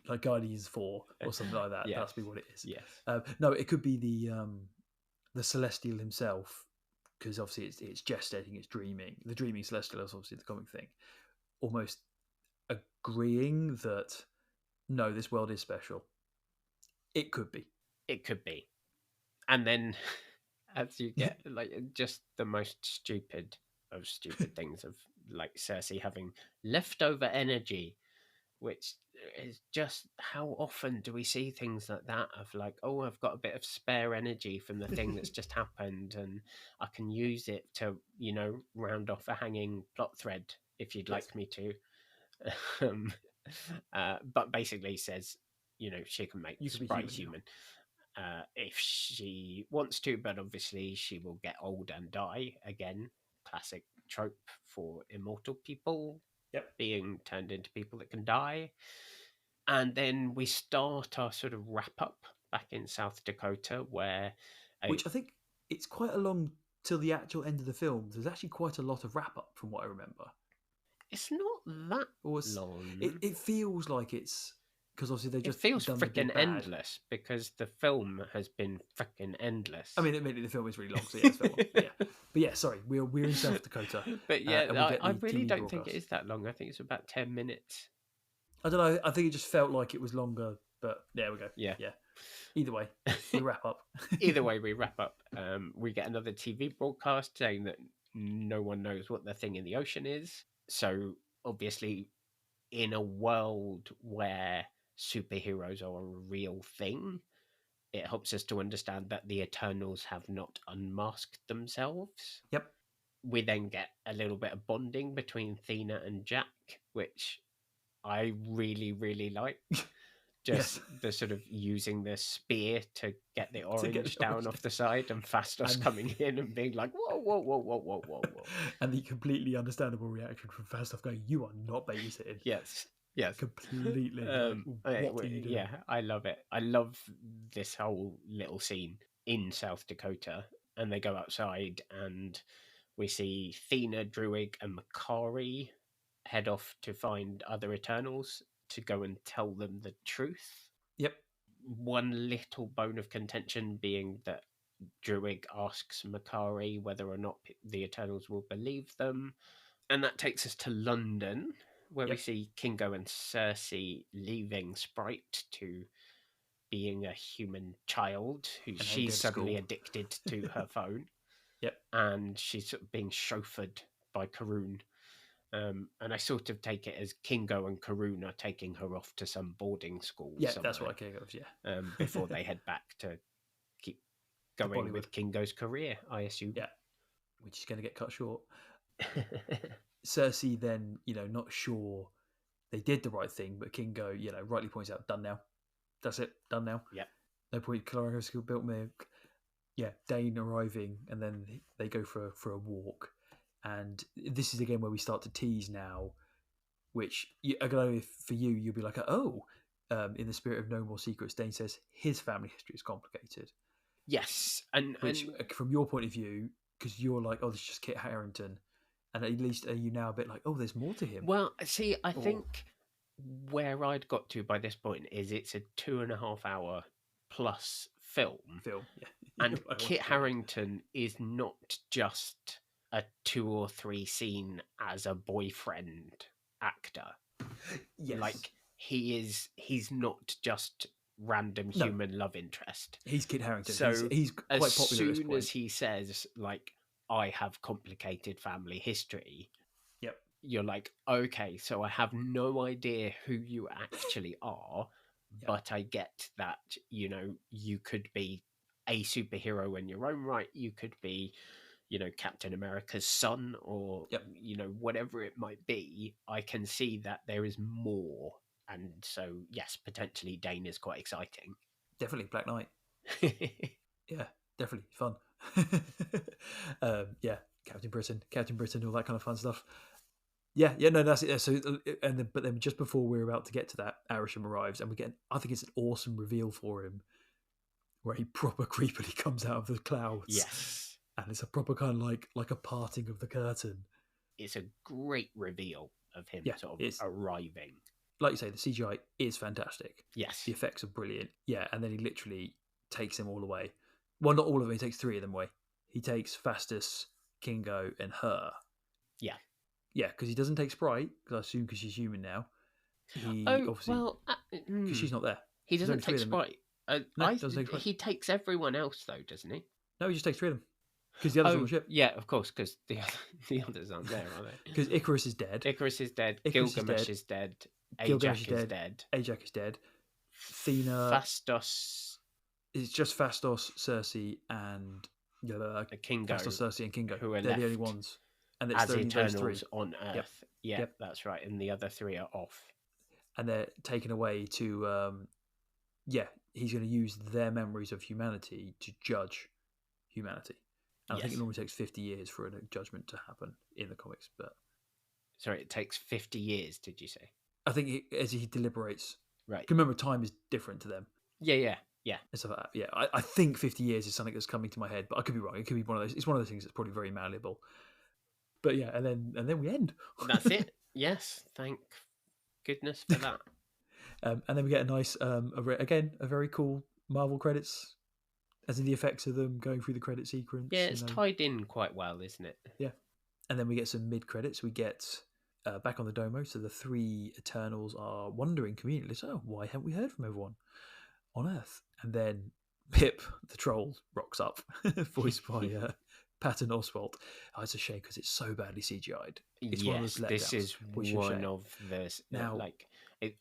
Like Guardians 4 or something like that. Yes. That's be what it is. Yes. No, it could be the Celestial himself, because obviously it's gestating, it's dreaming. The dreaming Celestial is obviously the comic thing. Almost agreeing that, no, this world is special. It could be. It could be. And then as you get like just the most stupid of stupid things of like Cersei having leftover energy, which is just, how often do we see things like that of like, oh, I've got a bit of spare energy from the thing that's just happened and I can use it to, round off a hanging plot thread if you'd like me to. But basically says, she can make Sprite human. If she wants to, but obviously she will get old and die again. Classic trope for immortal people. Yep. Being turned into people that can die. And then we start our sort of wrap up back in South Dakota, which I think it's quite a long till the actual end of the film. There's actually quite a lot of wrap up from what I remember. It's not that long. It feels like it's, because obviously they just, it feels freaking endless, because the film has been freaking endless. I mean, admittedly, the film is really long, so yeah, it's very long. Yeah. But yeah, sorry, we're in South Dakota. But yeah, I really don't think it is that long. I think it's about 10 minutes. I don't know. I think it just felt like it was longer, but there we go. Yeah. Either way, we wrap up. We get another TV broadcast saying that no one knows what the thing in the ocean is. So obviously, in a world where superheroes are a real thing, it helps us to understand that the Eternals have not unmasked themselves. Yep. We then get a little bit of bonding between Thena and Jack, which I really, really like. Just the sort of using the spear to get the orange down off the side, and Phastos coming in and being like, whoa, whoa, whoa, whoa, whoa, whoa, whoa. And the completely understandable reaction from Phastos going, you are not babysitting. Yes. Completely. What are you doing? Yeah, I love it. I love this whole little scene in South Dakota. And they go outside and we see Thena, Druig, and Makkari head off to find other Eternals to go and tell them the truth. Yep. One little bone of contention being that Druig asks Makkari whether or not the Eternals will believe them. And that takes us to London, where we see Kingo and Cersei leaving Sprite to being a human child who she's suddenly addicted to her phone. Yep. And she's sort of being chauffeured by Karun. And I sort of take it as Kingo and Karun are taking her off to some boarding school. Yeah, that's what I take it as, yeah. Before they head back to keep going with Kingo's career, I assume. Yeah, which is going to get cut short. Cersei then, not sure they did the right thing, but Kingo, rightly points out, done now. That's it, done now. Yeah. No point Claro school built milk. Yeah, Dane arriving, and then they go for a walk. And this is again where we start to tease now, which I don't know if for you'll be like, in the spirit of No More Secrets, Dane says his family history is complicated. Yes, which from your point of view, because you're like, this is just Kit Harington, and at least are you now a bit like, there's more to him? Well, see, I think where I'd got to by this point is it's a 2.5 hour plus film, yeah. And Kit Harington is not just a 2 or 3 scene as a boyfriend actor. Yes. Like he's not just random No. human love interest. He's Kit Harington. So he's quite as popular at this soon point. as he says like, I have complicated family history, Yep. you're like, okay, so I have no idea who you actually are, Yep. but I get that, you know, you could be a superhero in your own right. You could be, you know, Captain America's son, or, Yep. you know, whatever it might be. I can see that there is more. And so, yes, potentially Dane is quite exciting. Definitely Black Knight. Yeah, definitely fun. Yeah, Captain Britain, all that kind of fun stuff. Yeah, no, that's it. So, but then just before we're about to get to that, Areshem arrives, and we get, I think it's an awesome reveal for him, where he proper creepily comes out of the clouds. Yes, and it's a proper kind of like a parting of the curtain. It's a great reveal of him sort of arriving. Like you say, the CGI is fantastic. Yes, the effects are brilliant. Yeah, and then he literally takes them all away. Well, not all of them. He takes 3 of them away. He takes Fastus, Kingo, and her. Yeah. Yeah, because he doesn't take Sprite, because I assume because she's human now. Because she's not there. He doesn't take Sprite. No, doesn't take Sprite. He takes everyone else, though, doesn't he? No, he just takes 3 of them. Because the others are on the ship. Yeah, of course, because the others aren't there, are they? Because Icarus is dead. Gilgamesh is dead. Ajax is dead. Ajax is dead. Athena. Fastos. It's just Fastos, Cersei, and Kingo. Fastos, Cersei, and Kingo. Who are They're left the only ones. And it's as only Eternals those 3 on Earth. Yep, that's right. And the other 3 are off. And they're taken away to, he's going to use their memories of humanity to judge humanity. And I think it normally takes 50 years for a judgment to happen in the comics. But sorry, it takes 50 years, did you say? I think as he deliberates. Right. Because remember, time is different to them. Yeah. And stuff like that. Yeah, I think 50 years is something that's coming to my head, but I could be wrong. It could be one of those. It's one of those things that's probably very malleable. But yeah, and then we end. That's it. Yes, thank goodness for that. And then we get a nice, again, a very cool Marvel credits, as in the effects of them going through the credit sequence. Yeah, it's tied in quite well, isn't it? Yeah. And then we get some mid-credits. We get back on the Domo, so the 3 Eternals are wondering communally, so why haven't we heard from everyone on Earth? And then Pip, the troll, rocks up, voiced by Patton Oswalt. Oh, it's a shame because it's so badly CGI'd. It's one of those letdowns, this is one of the now. Like it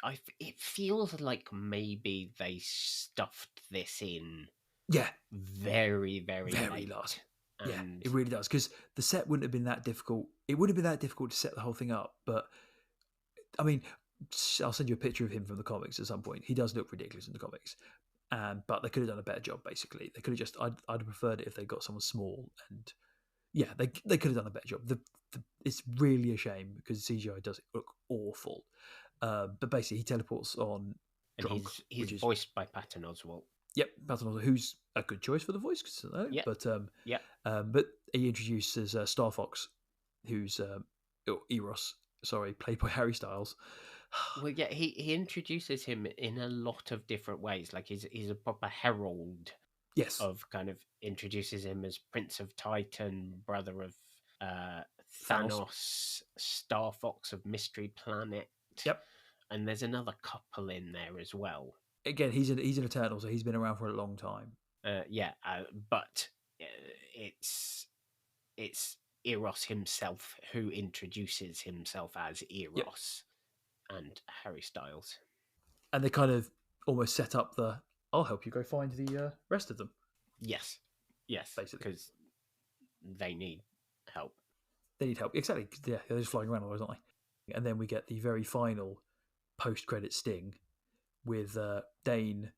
feels like maybe they stuffed this in. Yeah, very, very last. Yeah, it really does, because the set wouldn't have been that difficult. It wouldn't have been that difficult to set the whole thing up. But I mean, I'll send you a picture of him from the comics at some point. He does look ridiculous in the comics. But they could have done a better job, basically. They could have just, I'd have preferred it if they got someone small. And yeah, they could have done a better job. It's really a shame because CGI does look awful. But basically, he teleports on drunk. He's voiced by Patton Oswalt. Yep, Patton Oswalt, who's a good choice for the voice. But he introduces Star Fox, who's Eros, played by Harry Styles. Well, yeah, he introduces him in a lot of different ways. Like he's a proper herald. Yes. Of kind of introduces him as Prince of Titan, brother of Thanos, Star Fox of Mystery Planet. Yep. And there's another couple in there as well. Again, he's an Eternal, so he's been around for a long time. But it's Eros himself who introduces himself as Eros and Harry Styles. And they kind of almost set up I'll help you go find the rest of them. Yes, basically. Because they need help. They need help, exactly. Yeah, they're just flying around all those, aren't they? And then we get the very final post-credit sting with Dane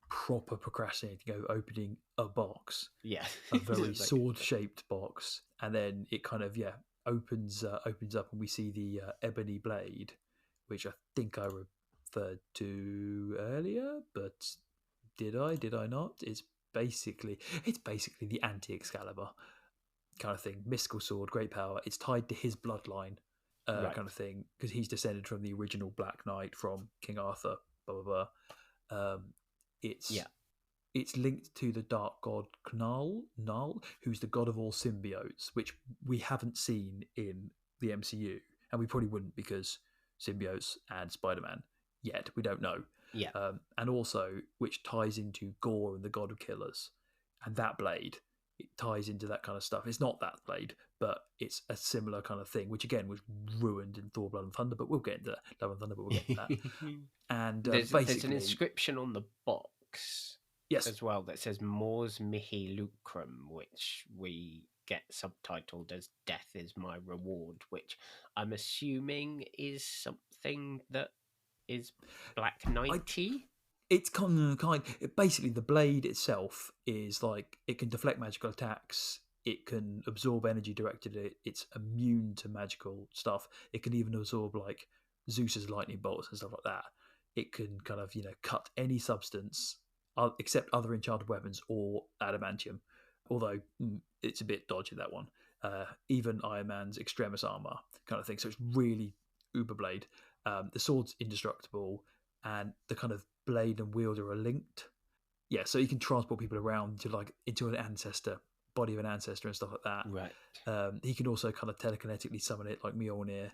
proper procrastinating, opening a box. Yeah. A very sword-shaped box. And then it kind of, opens up and we see the ebony blade, which I think I referred to earlier, but did I not? It's basically the anti-Excalibur kind of thing. Mystical sword, great power. It's tied to his bloodline kind of thing, because he's descended from the original Black Knight from King Arthur, blah, blah, blah. It's linked to the dark god Null, who's the god of all symbiotes, which we haven't seen in the MCU, and we probably wouldn't because symbiotes and Spider-Man yet. We don't know. Yeah. And also, which ties into Gore and the God of Killers. And that blade, it ties into that kind of stuff. It's not that blade, but it's a similar kind of thing, which again was ruined in Thor: Blood and Thunder, but we'll get into that. Love and Thunder, but we'll get into that. And there's basically... an inscription on the box Yes. as well that says Mors Mihi Lucrum, which we get subtitled as Death is my reward, which I'm assuming is something that is Black Knight-y. It's basically the blade itself is like it can deflect magical attacks, it can absorb energy directed at it, it's immune to magical stuff, it can even absorb like Zeus's lightning bolts and stuff like that. It can kind of, cut any substance except other enchanted weapons or adamantium, although it's a bit dodgy, that one. Even Iron Man's extremis armor kind of thing, so it's really uber blade. The sword's indestructible, and the kind of blade and wielder are linked. Yeah, so you can transport people around into an ancestor, body of an ancestor and stuff like that. Right. He can also kind of telekinetically summon it like Mjolnir.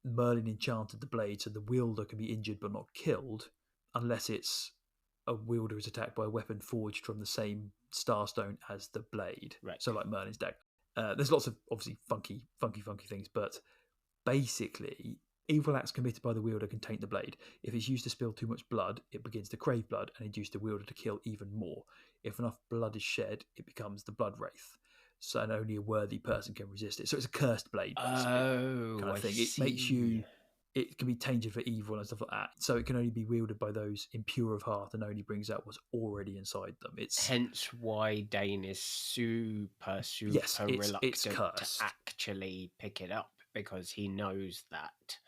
Merlin enchanted the blade so the wielder can be injured but not killed, unless it's a wielder is attacked by a weapon forged from the same starstone as the blade. Right. So like Merlin's dagger. There's lots of obviously funky things, but basically, evil acts committed by the wielder can taint the blade. If it's used to spill too much blood, it begins to crave blood and induce the wielder to kill even more. If enough blood is shed, it becomes the blood wraith. So and only a worthy person can resist it. So it's a cursed blade, basically. Kind of thing. It makes you... It can be tainted for evil and stuff like that. So it can only be wielded by those impure of heart and only brings out what's already inside them. It's hence why Dane is super reluctant to actually pick it up, because he knows that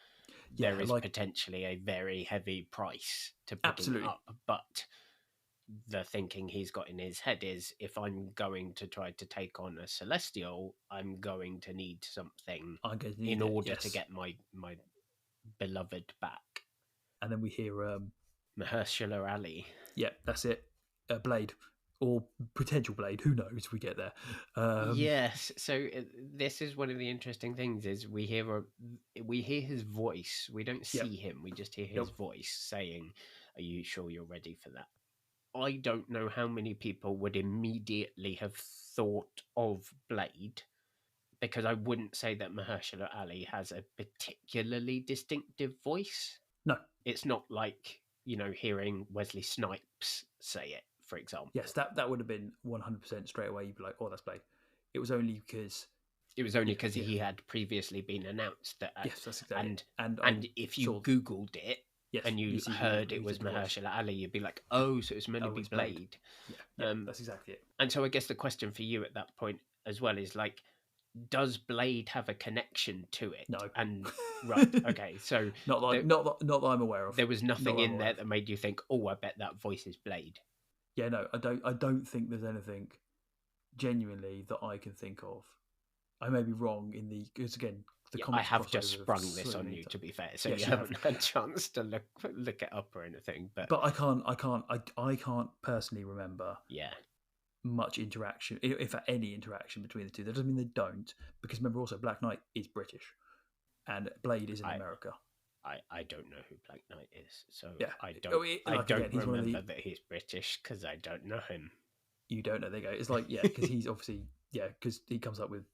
there is potentially a very heavy price to picking it up. But the thinking he's got in his head is, if I'm going to try to take on a Celestial, I'm going to need something in order to get my beloved back. And then we hear Mahershala Ali. Yeah, that's it. A blade or potential blade. Who knows? We get there. Yes. So this is one of the interesting things: is we hear his voice. We don't see him. We just hear his voice saying, "Are you sure you're ready for that?" I don't know how many people would immediately have thought of Blade, because I wouldn't say that Mahershala Ali has a particularly distinctive voice. No. It's not like, hearing Wesley Snipes say it, for example. Yes, that would have been 100% straight away. You'd be like, oh, that's Blade. It was only because... he had previously been announced that... yes, that's exactly And if you Googled it, and you heard it was Mahershala Ali, you'd be like, oh, so it's meant to be Blade. Yeah, that's exactly it. And so I guess the question for you at that point as well is like, does Blade have a connection to it? No. And right, okay, so not that I'm aware of. There was nothing in there that made you think, oh, I bet that voice is Blade. Yeah, no, I don't think there's anything genuinely that I can think of. I may be wrong because again, I have just sprung this on you, to be fair, so you haven't had a chance to look it up or anything. But I can't personally remember. Yeah. Much interaction, if any interaction between the two. That doesn't mean they don't, because remember also Black Knight is British and Blade is in America. I don't know who Black Knight is, so yeah. I don't remember that he's British because I don't know him. You don't know? There you go. It's like, because he's obviously, because he comes up with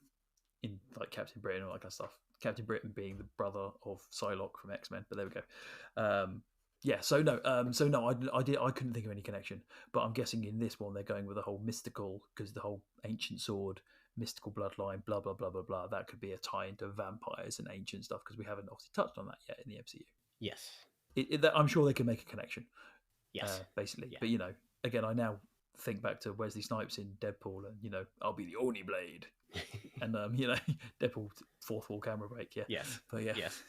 in like Captain Britain and all that kind of stuff. Captain Britain being the brother of Psylocke from X-Men, but there we go. I couldn't think of any connection, but I'm guessing in this one they're going with the whole mystical, because the whole ancient sword, mystical bloodline, blah blah blah blah blah. That could be a tie into vampires and ancient stuff, because we haven't obviously touched on that yet in the MCU. Yes, I'm sure they can make a connection. Yes, basically, yeah. But again, I now think back to Wesley Snipes in Deadpool, and I'll be the only Blade, and Deadpool fourth wall camera break, yeah. Yes, but yeah. Yes.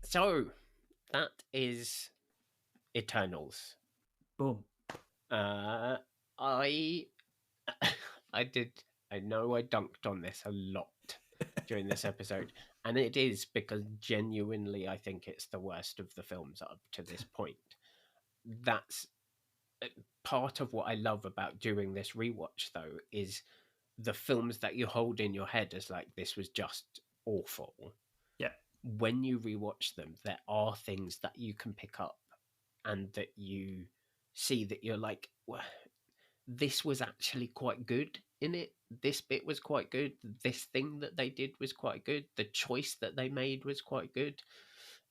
So. That is Eternals. Boom. I know I dunked on this a lot during this episode, and it is because genuinely I think it's the worst of the films up to this point. That's part of what I love about doing this rewatch, though, is the films that you hold in your head as like, this was just awful. Yeah. when you rewatch them, there are things that you can pick up and that you see that you're like, well, this was actually quite good in it. This bit was quite good. This thing that they did was quite good. The choice that they made was quite good.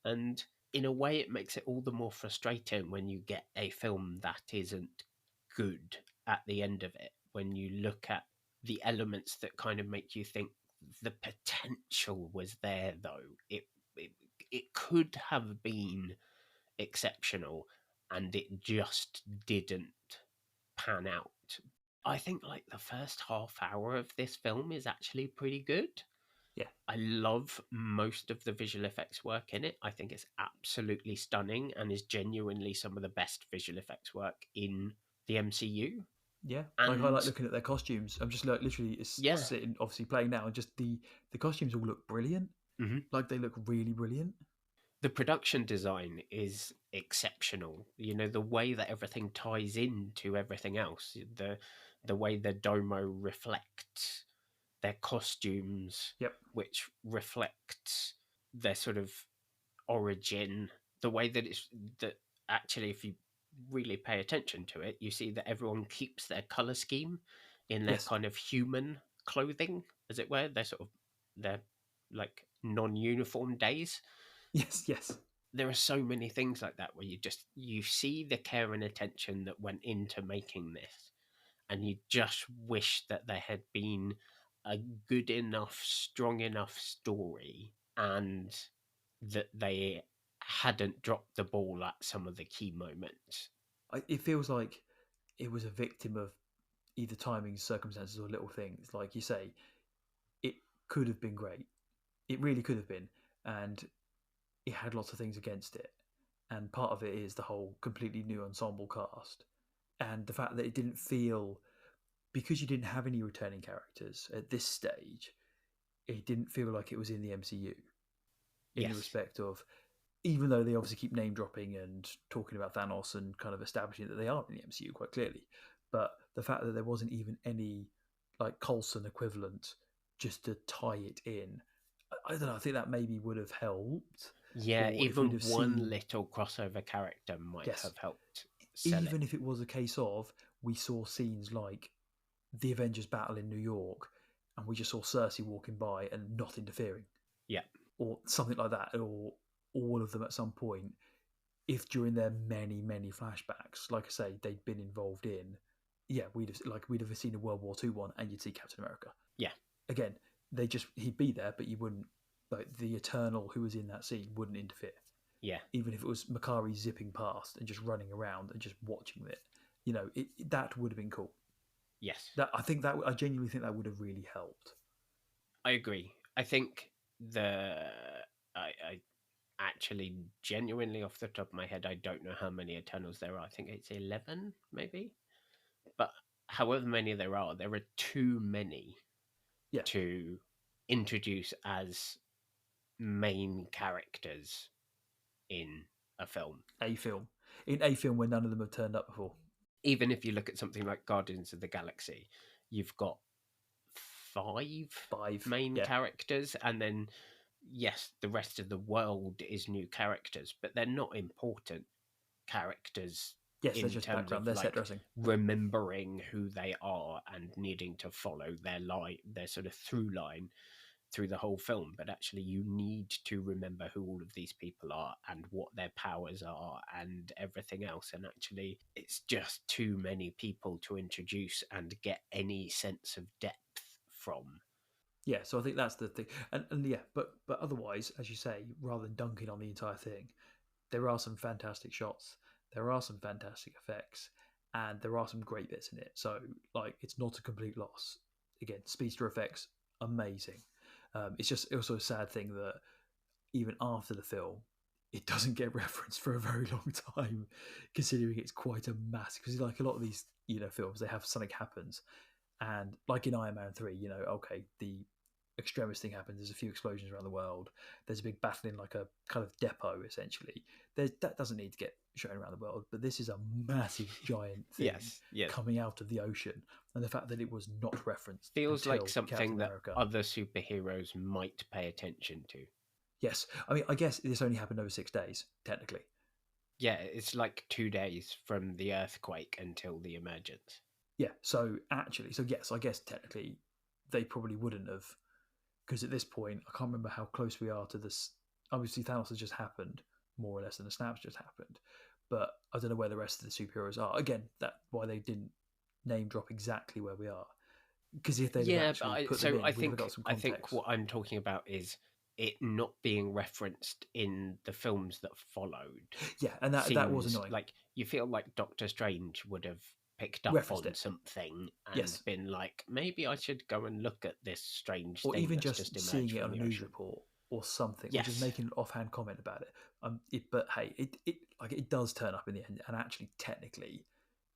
And in a way, it makes it all the more frustrating when you get a film that isn't good at the end of it. When you look at the elements that kind of make you think the potential was there, though. It could have been exceptional, and it just didn't pan out. I think like the first half hour of this film is actually pretty good. Yeah. I love most of the visual effects work in it. I think it's absolutely stunning and is genuinely some of the best visual effects work in the MCU. Yeah, like I And like looking at their costumes. I'm just like literally yeah, sitting, obviously playing now, and just the costumes all look brilliant. mhm. Like they look really brilliant. The production design is exceptional. You know, the way that everything ties into everything else, the way the Domo reflect their costumes, Yep. which reflect their sort of origin, the way that it's that actually, if you really pay attention to it, you see that everyone keeps their color scheme in their Yes. kind of human clothing, as it were. They're like non-uniform days. Yes. Yes. There are so many things like that where you see the care and attention that went into making this, and you just wish that there had been a good enough, strong enough story, and that they hadn't dropped the ball at some of the key moments. It feels like it was a victim of either timing, circumstances, or little things. Like you say, it could have been great. It really could have been, and it had lots of things against it. And part of it is the whole completely new ensemble cast, and the fact that it didn't feel, because you didn't have any returning characters at this stage, it didn't feel like it was in the MCU in the Yes. respect of, even though they obviously keep name dropping and talking about Thanos and kind of establishing that they are in the MCU quite clearly, but the fact that there wasn't even any like Coulson equivalent just to tie it in, I don't know. I think that maybe would have helped. Yeah, Or if we'd even have one seen, little crossover character might yes, have helped sell it. even if it was a case of we saw scenes like the Avengers battle in New York and we just saw Cersei walking by and not interfering, Yeah. or something like that, or all of them at some point, if during their many flashbacks, like I say, they'd been involved in, yeah, we'd have seen a World War II one, and you'd see Captain America. Yeah. Again, he'd be there, but you wouldn't, like the Eternal who was in that scene wouldn't interfere. Yeah. Even if it was Makkari zipping past and just running around and just watching it, that would have been cool. Yes. I genuinely think that would have really helped. I agree. I think I actually genuinely off the top of my head, I don't know how many Eternals there are. I think it's 11, maybe. But however many there are too many to introduce as main characters in a film. In a film where none of them have turned up before. Even if you look at something like Guardians of the Galaxy, you've got five main characters, and then yes, the rest of the world is new characters, but they're not important characters. Yes, in they're just terms background. of They're like set dressing. remembering who they are and needing to follow their sort of through line through the whole film. But actually, you need to remember who all of these people are and what their powers are and everything else. And actually, it's just too many people to introduce and get any sense of depth from. Yeah, so I think that's the thing, and yeah, but otherwise, as you say, rather than dunking on the entire thing, there are some fantastic shots, there are some fantastic effects, and there are some great bits in it. So like, it's not a complete loss. Again, speedster effects, amazing. It's just also a sad thing that even after the film, it doesn't get referenced for a very long time, considering it's quite a massive. Because like a lot of these, films, they have something happens, and like in Iron Man 3, okay, the extremist thing happens. There's a few explosions around the world. There's a big battle in like a kind of depot, essentially. That doesn't need to get shown around the world, but this is a massive, giant thing coming out of the ocean, and the fact that it was not referenced feels like Captain something that America. other superheroes might pay attention to. Yes. I mean, I guess this only happened over 6 days, technically. Yeah, it's like 2 days from the earthquake until the emergence. Yeah. So actually, so yes, I guess technically they probably wouldn't have, because at this point, I can't remember how close we are to this. Obviously, Thanos has just happened, more or less, and the snap's just happened. But I don't know where the rest of the superheroes are. Again, that's why they didn't name drop exactly where we are. Because if they'd have Yeah, but actually put them in, we would have got some I context. think what I'm talking about is it not being referenced in the films that followed. Yeah, and that was annoying. Like you feel like Doctor Strange would have picked up Referenced on it. something and Yes. been like, maybe I should go and look at this strange Or thing even that's just just seeing emerged it from on a the news ocean. report or something, or just Yes. making an offhand comment about it. But hey, it does turn up in the end, and actually, technically,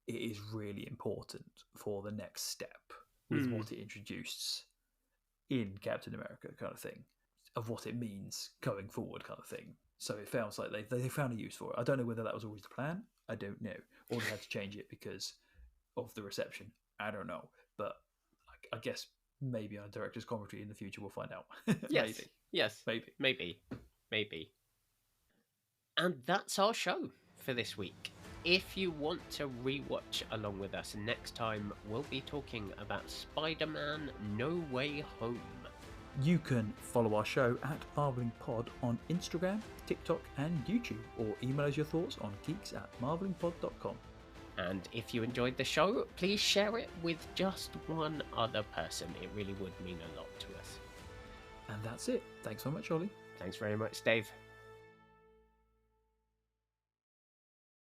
it is really important for the next step with what it introduced in Captain America, kind of thing, of what it means going forward, kind of thing. So it feels like they found a use for it. I don't know whether that was always the plan. I don't know, or they had to change it because of the reception. I don't know, but I guess maybe our director's commentary in the future we'll find out. Yes. Yes. Maybe. Maybe. And that's our show for this week. If you want to rewatch along with us, next time we'll be talking about Spider-Man No Way Home. You can follow our show at MarvelingPod on Instagram, TikTok, and YouTube, or email us your thoughts on geeks@marvelingpod.com. And if you enjoyed the show, please share it with just one other person. It really would mean a lot to us. And that's it. Thanks so much, Ollie. Thanks very much, Dave.